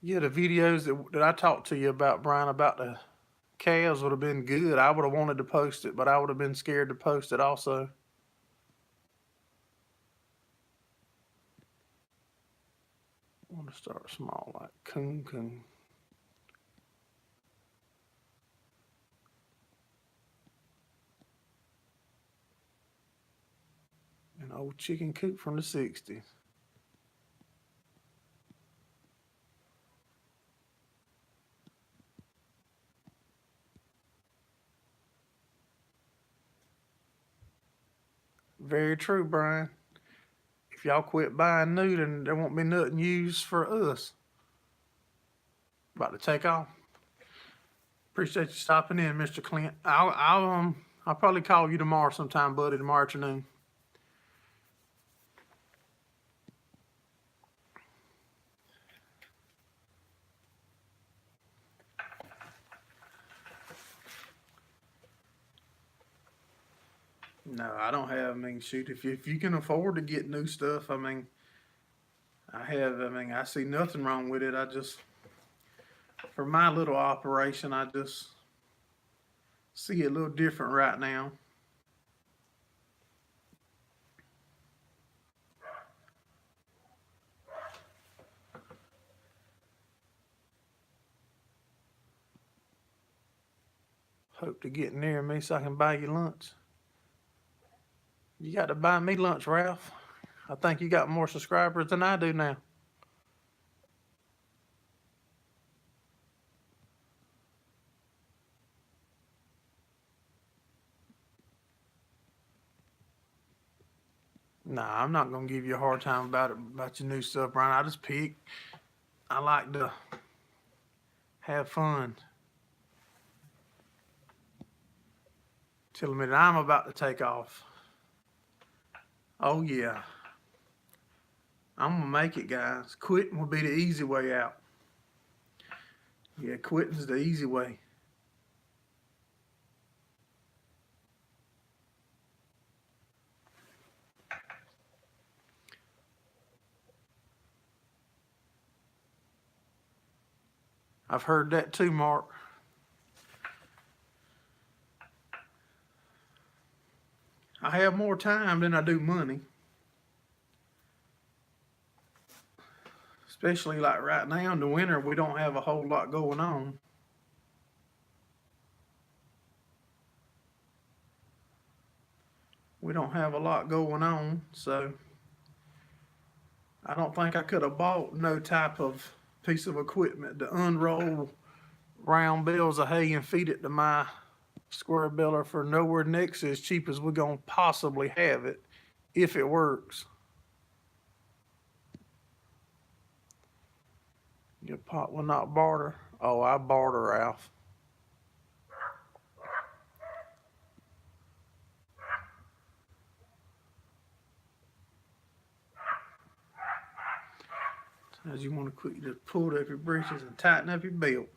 Yeah, the videos that I talked to you about, Brian, about the calves would have been good. I would have wanted to post it, but I would have been scared to post it also. I want to start small, like coon. An old chicken coop from the 60s. Very true, Brian. If y'all quit buying new, then there won't be nothing used for us. About to take off. Appreciate you stopping in, Mr. Clint. I'll probably call you tomorrow sometime, buddy, tomorrow afternoon. No, I don't have. Shoot, if you can afford to get new stuff, I see nothing wrong with it. For my little operation, I just see it a little different right now. Hope to get near me so I can buy you lunch. You got to buy me lunch, Ralph. I think you got more subscribers than I do now. Nah, I'm not gonna give you a hard time about your new stuff, Brian. I just pick. I like to have fun. Telling me that I'm about to take off. Oh yeah. I'm gonna make it, guys. Quitting will be the easy way out. Yeah, quitting's the easy way. I've heard that too, Mark. I have more time than I do money. Especially like right now in the winter, we don't have a whole lot going on. We don't have a lot going on, so I don't think I could have bought no type of piece of equipment to unroll round bales of hay and feed it to my square baler for nowhere near as cheap as we're gonna possibly have it, if it works. Your pot will not barter. Oh, I barter, Ralph. As you want to quickly just pull up your breeches and tighten up your belt.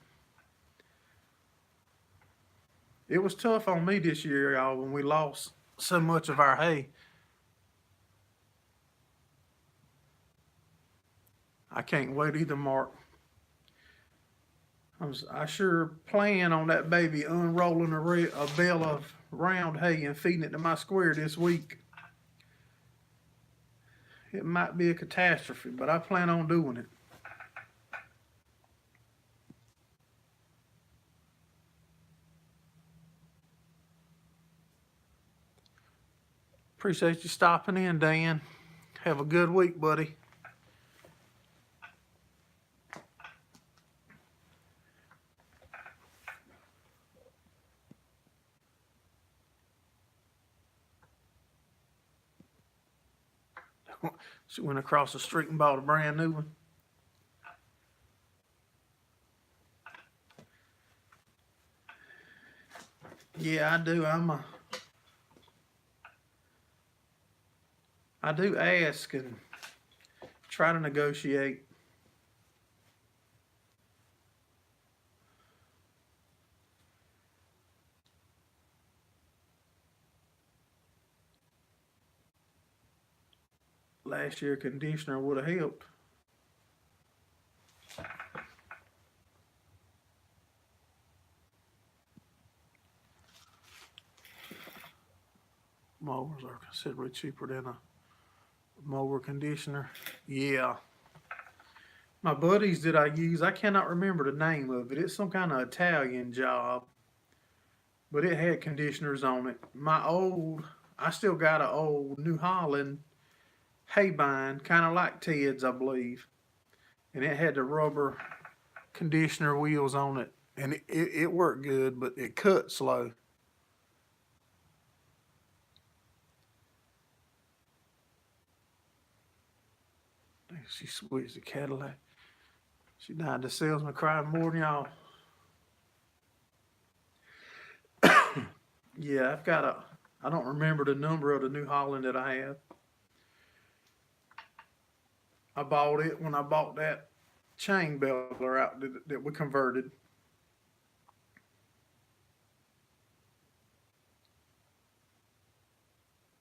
It was tough on me this year, y'all, when we lost so much of our hay. I can't wait either, Mark. I sure plan on that baby unrolling a bale of round hay and feeding it to my square this week. It might be a catastrophe, but I plan on doing it. Appreciate you stopping in, Dan. Have a good week, buddy. She went across the street and bought a brand new one. Yeah, I do. I do ask and try to negotiate. Last year conditioner would have helped. Mowers are considerably cheaper than a mower conditioner. Yeah. My buddies that I use, I cannot remember the name of it. It's some kind of Italian job, but it had conditioners on it. I still got an old New Holland hay bind, kind of like Ted's, I believe, and it had the rubber conditioner wheels on it, and it worked good, but it cut slow. She switched the Cadillac. She died. The salesman cried more than y'all. Yeah, I don't remember the number of the New Holland that I have. I bought it when I bought that chain baler out that we converted.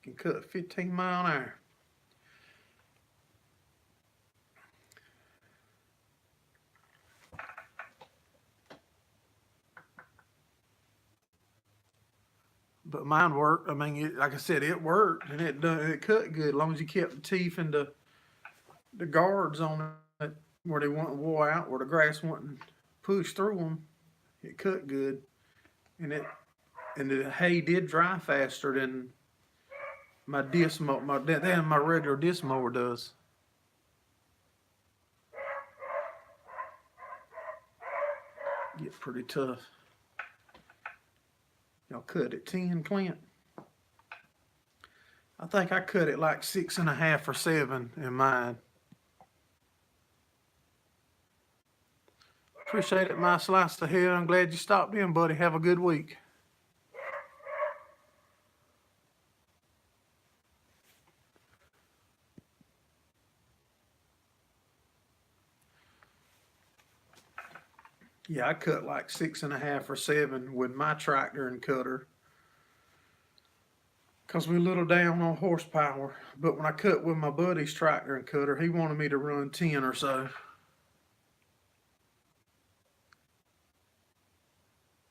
Can cut 15 mile an hour. But mine worked. I mean, like I said, it worked and it cut good as long as you kept the teeth and the guards on it where they wouldn't wore out, where the grass wouldn't push through them. It cut good, and the hay did dry faster than my disc mower, than my regular disc mower does. Get pretty tough. Y'all cut at 10, Clint? I think I cut it like 6.5 or 7 in mine. Appreciate it, my slice of head. I'm glad you stopped in, buddy. Have a good week. Yeah, I cut like 6.5 or 7 with my tractor and cutter, because we're a little down on horsepower. But when I cut with my buddy's tractor and cutter, he wanted me to run 10 or so.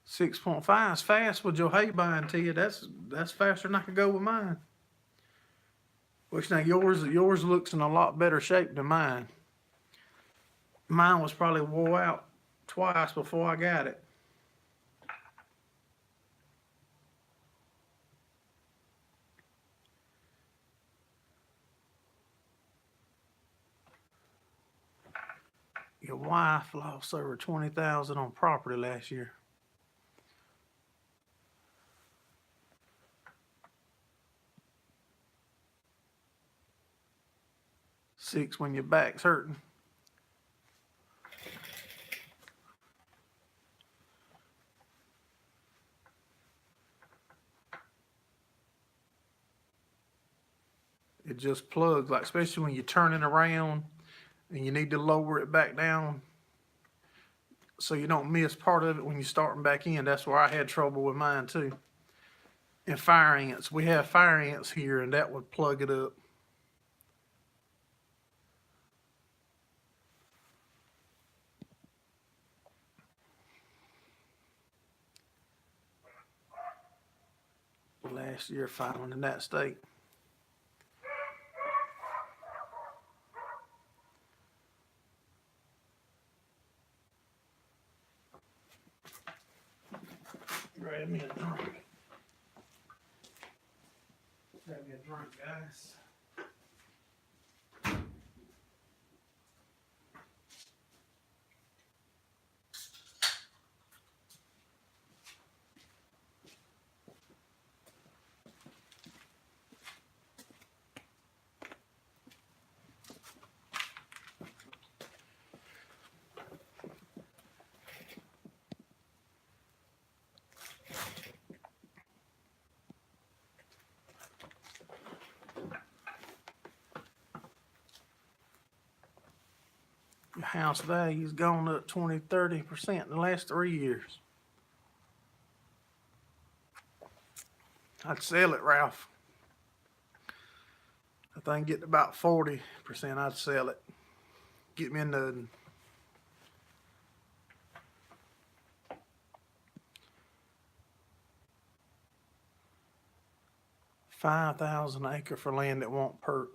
6.5 is fast with your hay bind, Ted. That's faster than I could go with mine. Which now yours looks in a lot better shape than mine. Mine was probably wore out twice before I got it. Your wife lost over $20,000 on property last year. Six when your back's hurting. It just plugs, like especially when you're turning around and you need to lower it back down so you don't miss part of it when you're starting back in. That's where I had trouble with mine too. And fire ants. We have fire ants here, and that would plug it up. last year filing in that state. Grab me a drink. Grab me a drink, guys. Your house value's gone up 20–30% in the last 3 years. I'd sell it, Ralph. If I can get about 40%, I'd sell it. Get me another. $5,000 acre for land that won't perk.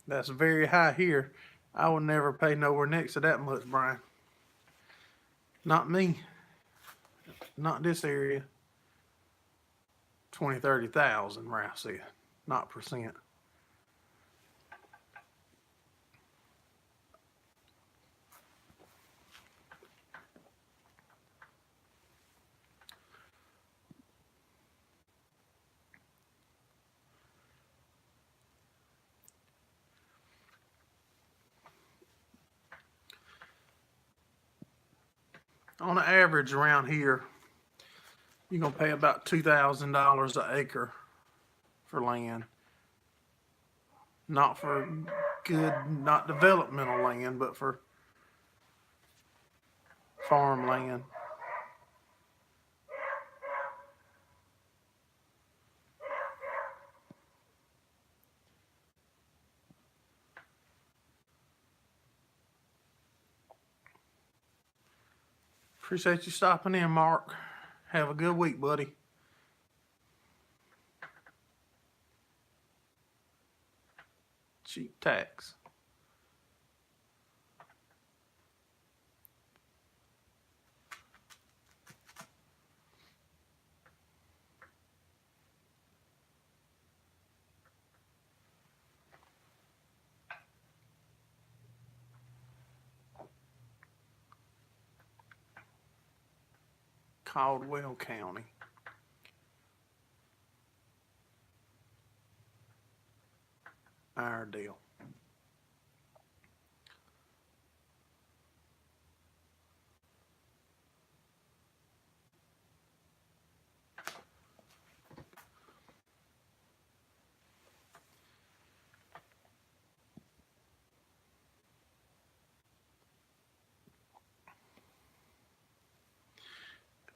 That's very high here. I would never pay nowhere next to that much, Brian. Not me. Not this area. 20–30,000, Ralph said. Not percent. On an average around here, you're gonna pay about $2,000 an acre for land. Not for good, not developmental land, but for farm land. Appreciate you stopping in, Mark. Have a good week, buddy. Cheap tax. Caldwell County. Iredell.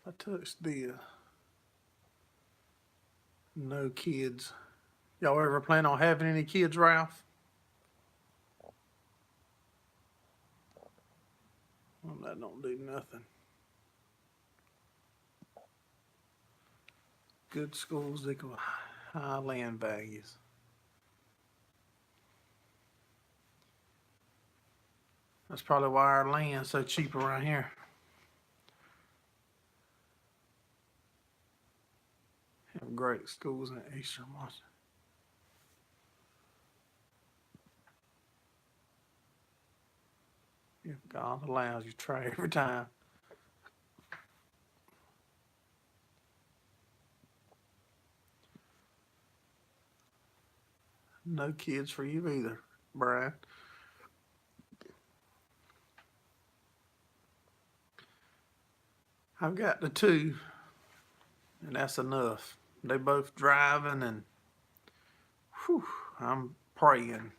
I touched the no kids. Y'all ever plan on having any kids, Ralph? Well, that don't do nothing. Good schools equal high land values. That's probably why our land's so cheap around here. Have great schools in Eastern Washington. If God allows you, try every time. No kids for you either, Brian. I've got the two, and that's enough. They both driving, and whew, I'm praying.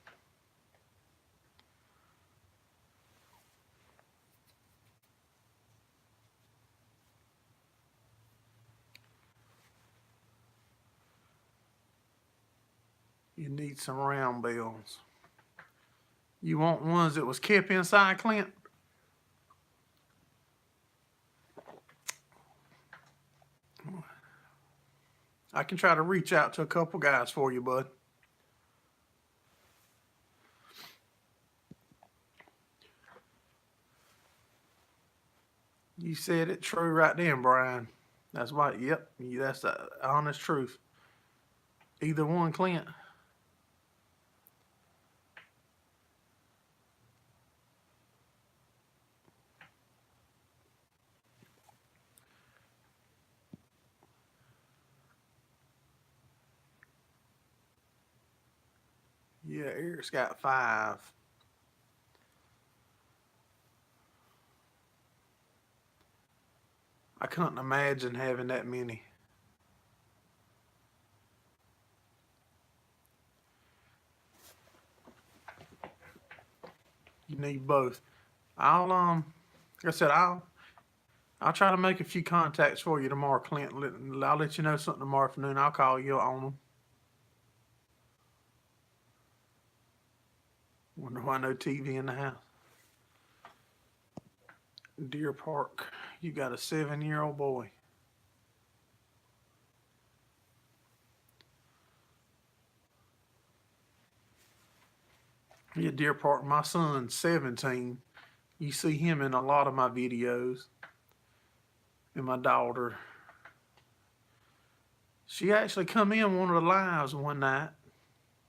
You need some round bells. You want ones that was kept inside, Clint? I can try to reach out to a couple guys for you, bud. You said it true right then, Brian. That's right. Yep, that's the honest truth. Either one, Clint. Yeah, Eric's got 5. I couldn't imagine having that many. You need both. Like I said, I'll try to make a few contacts for you tomorrow, Clint. I'll let you know something tomorrow afternoon. I'll call you on them. Wonder why no TV in the house. Deer Park, you got a 7-year-old boy. Yeah, Deer Park, my son's 17. You see him in a lot of my videos. And my daughter, she actually come in one of the lives one night,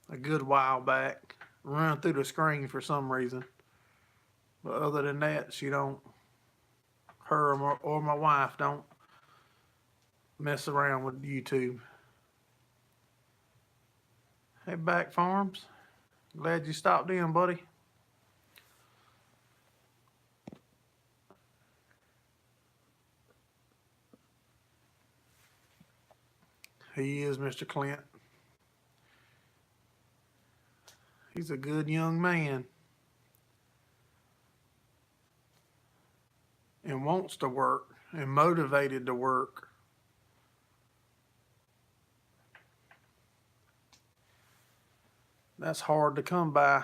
a good while back, run through the screen for some reason. But other than that, she don't, her or my wife don't mess around with YouTube. Hey, Back Farms, glad you stopped in, buddy. He is Mr. Clint. He's a good young man and wants to work and motivated to work. That's hard to come by.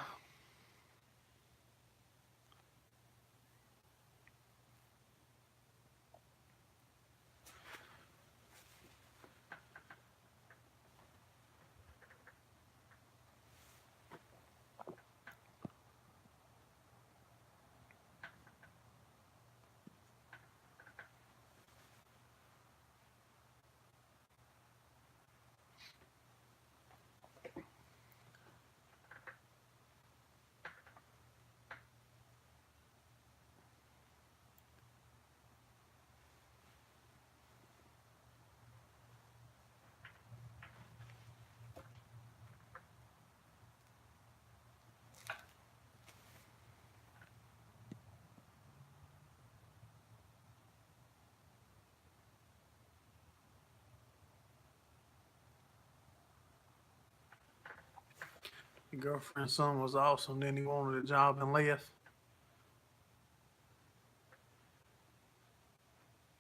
Your girlfriend's son was awesome, then he wanted a job and left.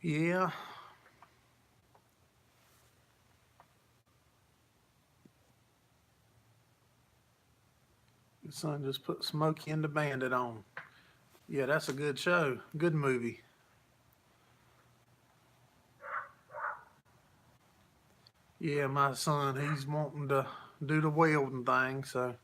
Yeah. Your son just put Smokey and the Bandit on. Yeah, that's a good show. Good movie. Yeah, my son, he's wanting to do the welding thing, so.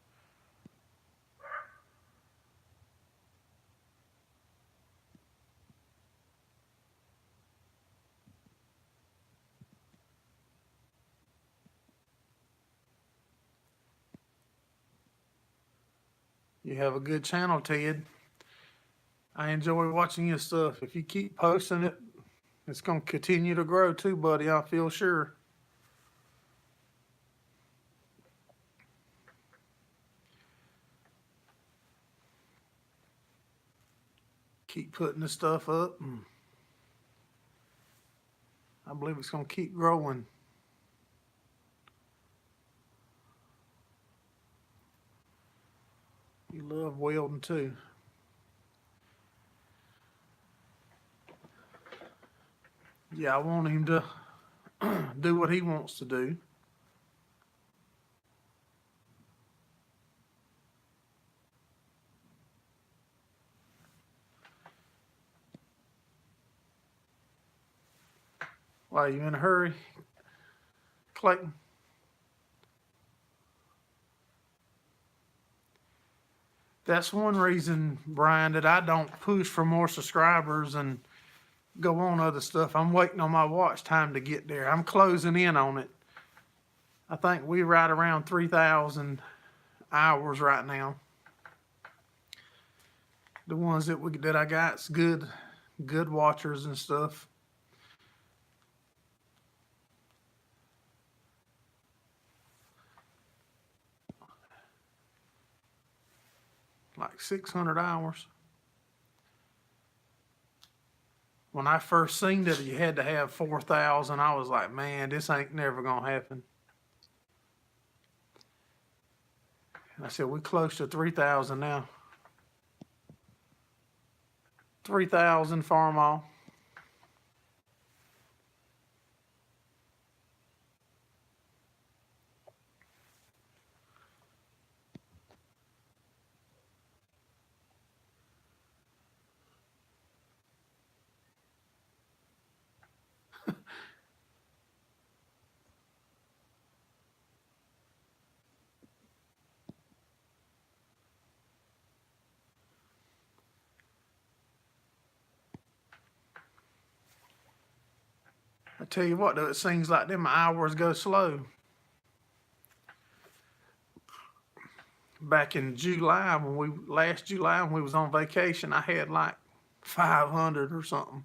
You have a good channel, Ted. I enjoy watching your stuff. If you keep posting it, it's going to continue to grow too, buddy. I feel sure. Keep putting the stuff up. And I believe it's going to keep growing. You love welding too. Yeah, I want him to do what he wants to do. Why, you in a hurry? Clayton? That's one reason, Brian, that I don't push for more subscribers and go on other stuff. I'm waiting on my watch time to get there. I'm closing in on it. I think we right around 3,000 hours right now. The ones that I got's good watchers and stuff. Like 600 hours. When I first seen that you had to have 4,000, I was like, man, this ain't never gonna happen. And I said, we're close to 3,000 now. 3,000 farm all. I tell you what, though, it seems like them hours go slow. Back in July, last July when we was on vacation, I had like 500 or something.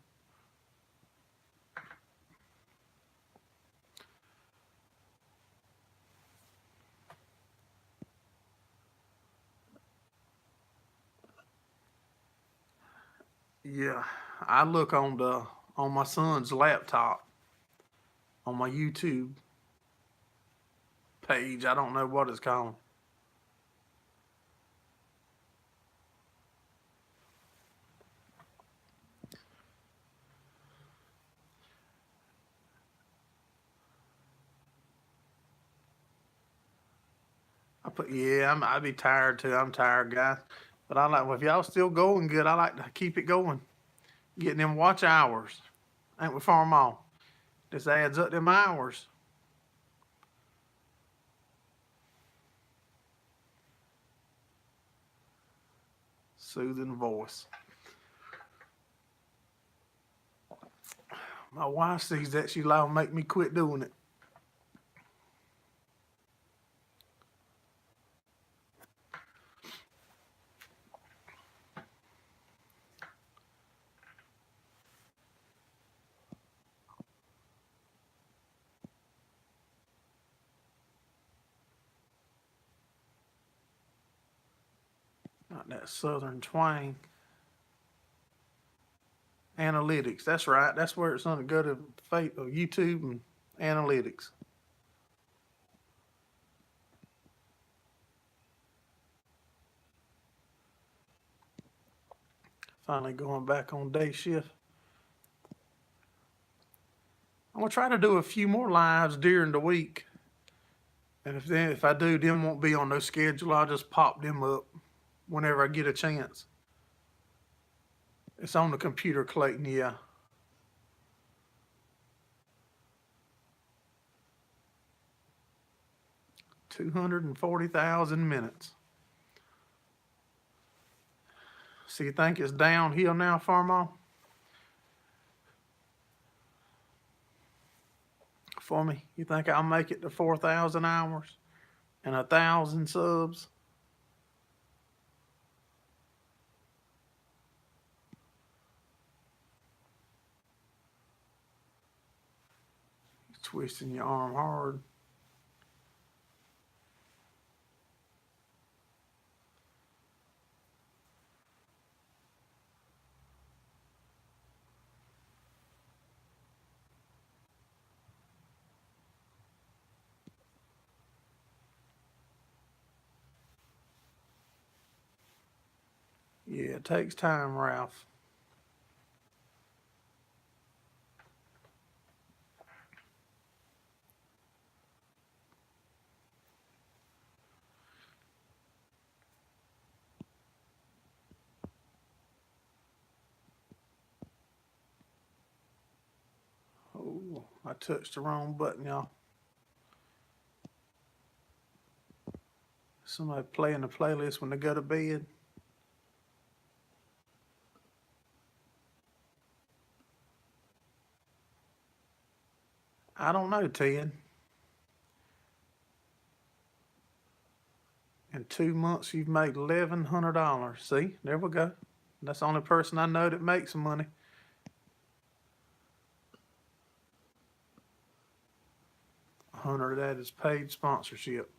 Yeah, I look on my son's laptop on my YouTube page. I don't know what it's called. I'd be tired too. I'm tired, guys. But I like, well, if y'all still going good, I like to keep it going. Getting them watch hours. Ain't we farm all? This adds up them hours. Soothing voice. My wife sees that, she liable to make me quit doing it. Not that southern twang. Analytics, that's right. That's where it's gonna go to YouTube and analytics. Finally going back on day shift. I'm gonna try to do a few more lives during the week. And if I do, them won't be on no schedule. I'll just pop them up whenever I get a chance. It's on the computer, Clayton, yeah. 240,000 minutes. So you think it's downhill now, Farmall? For me, you think I'll make it to 4,000 hours and 1,000 subs? You're twisting your arm hard. Yeah, it takes time, Ralph. Oh, I touched the wrong button, y'all. Somebody playing the playlist when they go to bed. I don't know, Ted. In 2 months, you've made $1,100. See, there we go. That's the only person I know that makes money. $100 of that is paid sponsorship.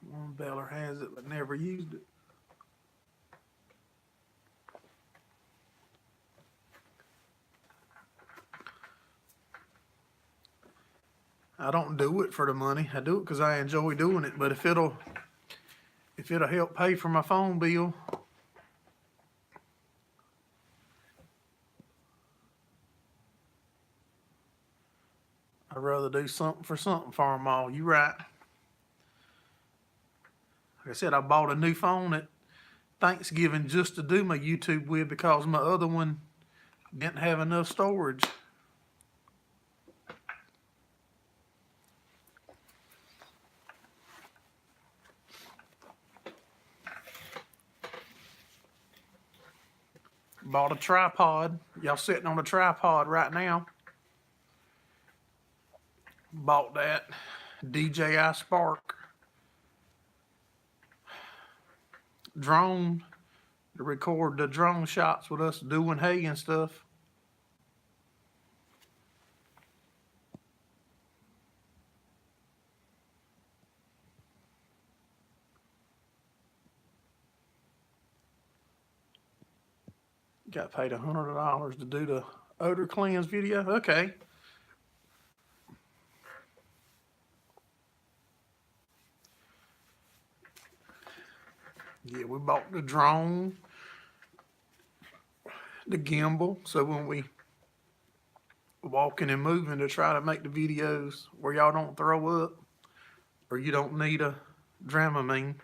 One Beller has it but never used it. I don't do it for the money. I do it because I enjoy doing it. But if it'll help pay for my phone bill, I'd rather do something for them all. You right. Like I said, I bought a new phone at Thanksgiving just to do my YouTube with because my other one didn't have enough storage. Bought a tripod. Y'all sitting on a tripod right now. Bought that DJI Spark drone to record the drone shots with us doing hay and stuff. Got paid $100 to do the odor cleanse video. Okay. Yeah, we bought the drone, the gimbal, so when we walking and moving to try to make the videos where y'all don't throw up or you don't need a Dramamine.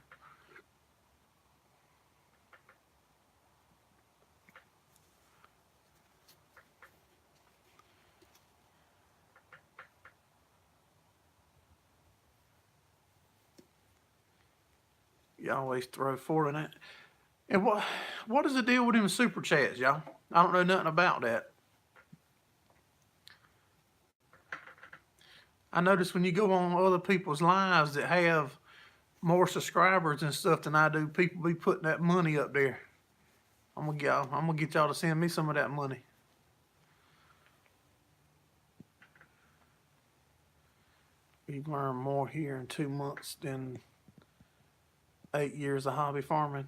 You always throw four in it. And what is the deal with them super chats, y'all? I don't know nothing about that. I notice when you go on other people's lives that have more subscribers and stuff than I do, people be putting that money up there. I'm gonna get y'all to send me some of that money. We've learned more here in 2 months than 8 years of hobby farming.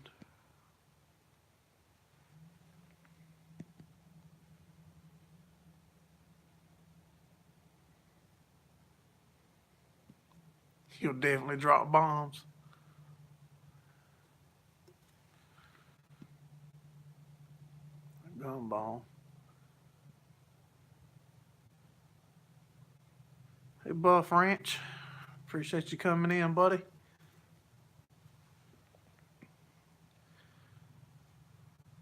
He'll definitely drop bombs. Gumball. Hey, Buff Ranch. Appreciate you coming in, buddy.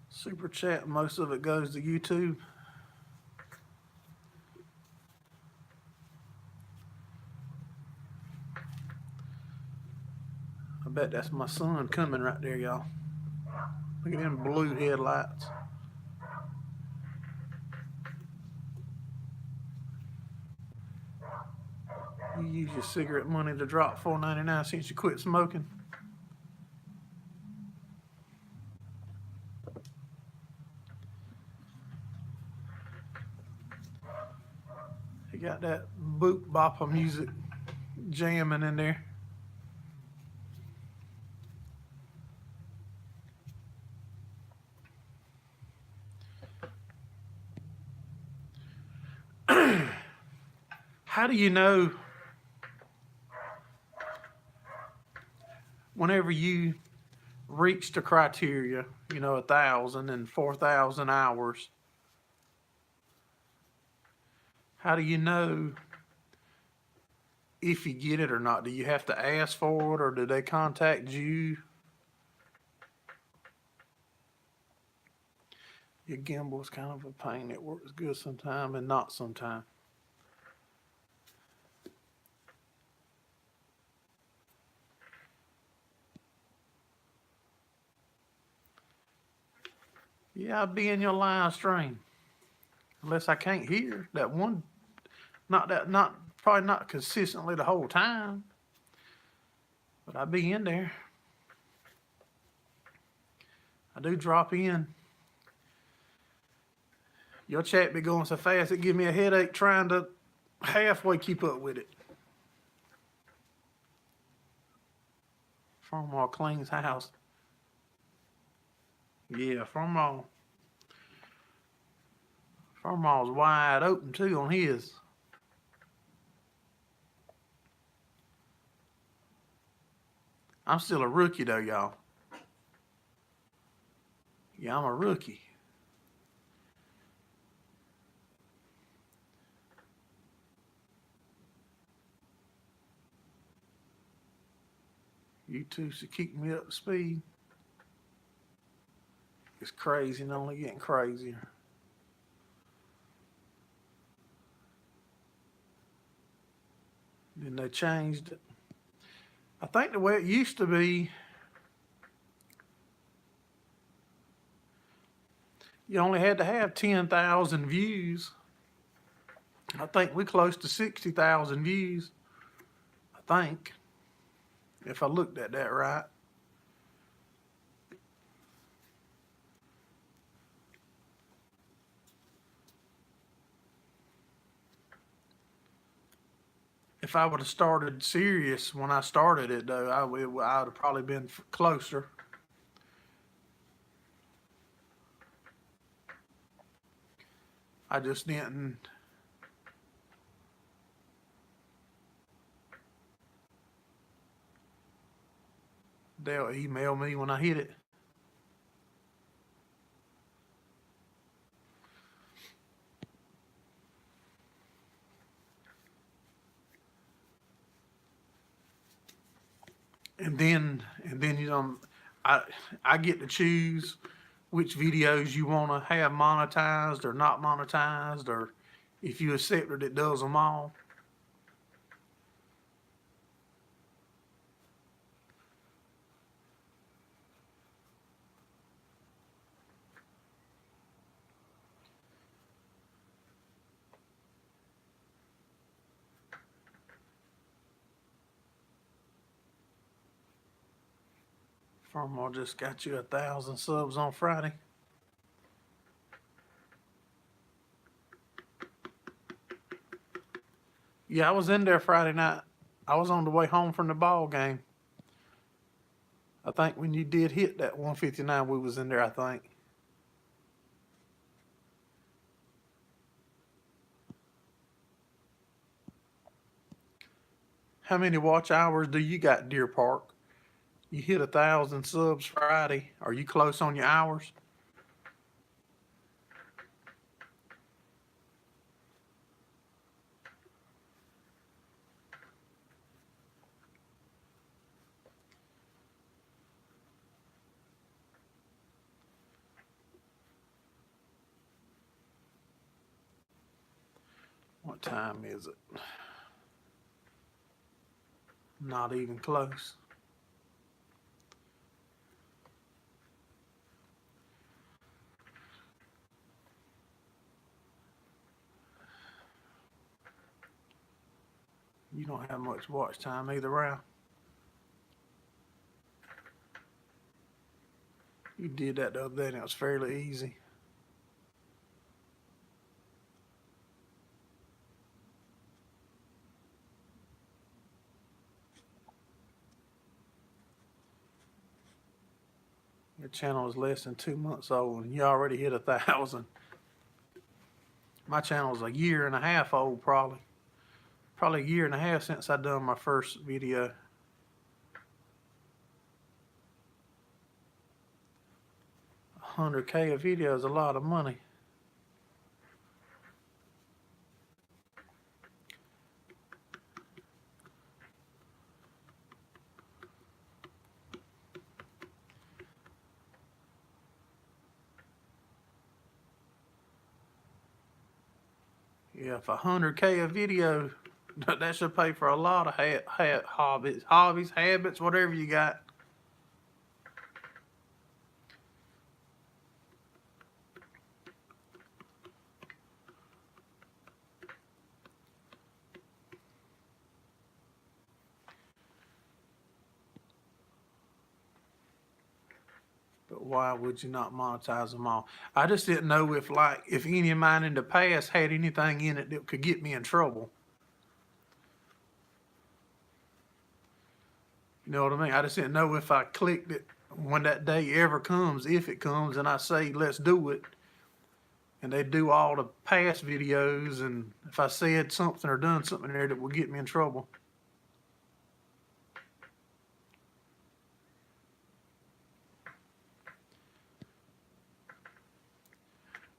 Super chat, most of it goes to YouTube. I bet that's my son coming right there, y'all. Look at them blue headlights. You use your cigarette money to drop $4.99 since you quit smoking. You got that boop bopper music jamming in there. How do you know whenever you reach the criteria, 1,000 and 4,000 hours, how do you know if you get it or not? Do you have to ask for it, or do they contact you? Your gimbal is kind of a pain. It works good sometime and not sometime. Yeah, I'll be in your live stream. Unless I can't hear that one, probably not consistently the whole time, but I'll be in there. I do drop in. Your chat be going so fast it give me a headache trying to halfway keep up with it. Farmall cleans house. Yeah, Farmall's wide open too on his. I'm still a rookie though, y'all. Yeah, I'm a rookie. You two should keep me up to speed. It's crazy and only getting crazier. Then they changed it. I think the way it used to be, you only had to have 10,000 views. I think we're close to 60,000 views. I think, if I looked at that right. If I would have started serious when I started it, though, I would have probably been closer. I just didn't. They'll email me when I hit it. And then you know, I get to choose which videos you want to have monetized or not monetized, or if you accept it, it does them all. Farmall just got you 1,000 subs on Friday. Yeah, I was in there Friday night. I was on the way home from the ball game. I think when you did hit that 159, we was in there, I think. How many watch hours do you got, Deer Park? You hit 1,000 subs Friday. Are you close on your hours? What time is it? Not even close. You don't have much watch time either, Ralph. You did that the other day and it was fairly easy. Your channel is less than 2 months old and you already hit 1,000. My channel is a year and a half old, probably. Probably a year and a half since I done my first video. $100K a video is a lot of money. Yeah, if 100K a video, that should pay for a lot of hobbies, habits, whatever you got. But why would you not monetize them all? I just didn't know if any of mine in the past had anything in it that could get me in trouble. You know what I mean? I just didn't know if I clicked it when that day ever comes, if it comes, and I say, let's do it. And they do all the past videos, and if I said something or done something there that would get me in trouble.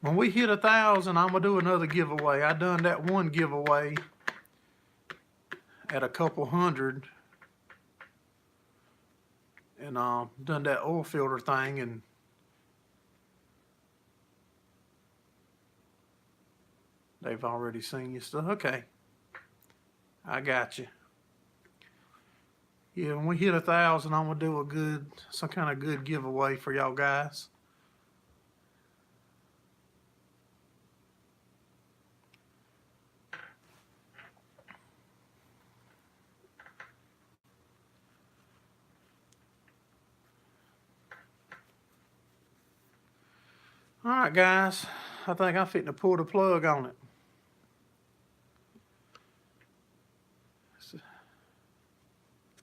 When we hit 1,000, I'm gonna do another giveaway. I done that one giveaway at a couple hundred, and done that oil filter thing, and they've already seen your stuff. Okay, I got you. Yeah, when we hit 1,000, I'm gonna do some kind of good giveaway for y'all guys. All right, guys, I think I'm fitting to pull the plug on it.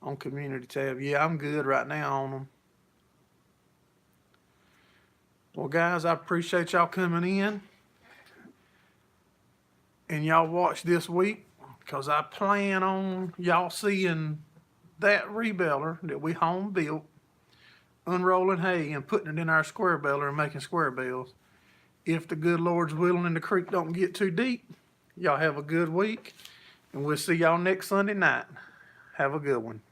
On community tab. Yeah, I'm good right now on them. Well, guys, I appreciate y'all coming in. And y'all watch this week, because I plan on y'all seeing that rebeller that we home built, unrolling hay and putting it in our square baler and making square bales. If the good Lord's willing and the creek don't get too deep, y'all have a good week, and we'll see y'all next Sunday night. Have a good one.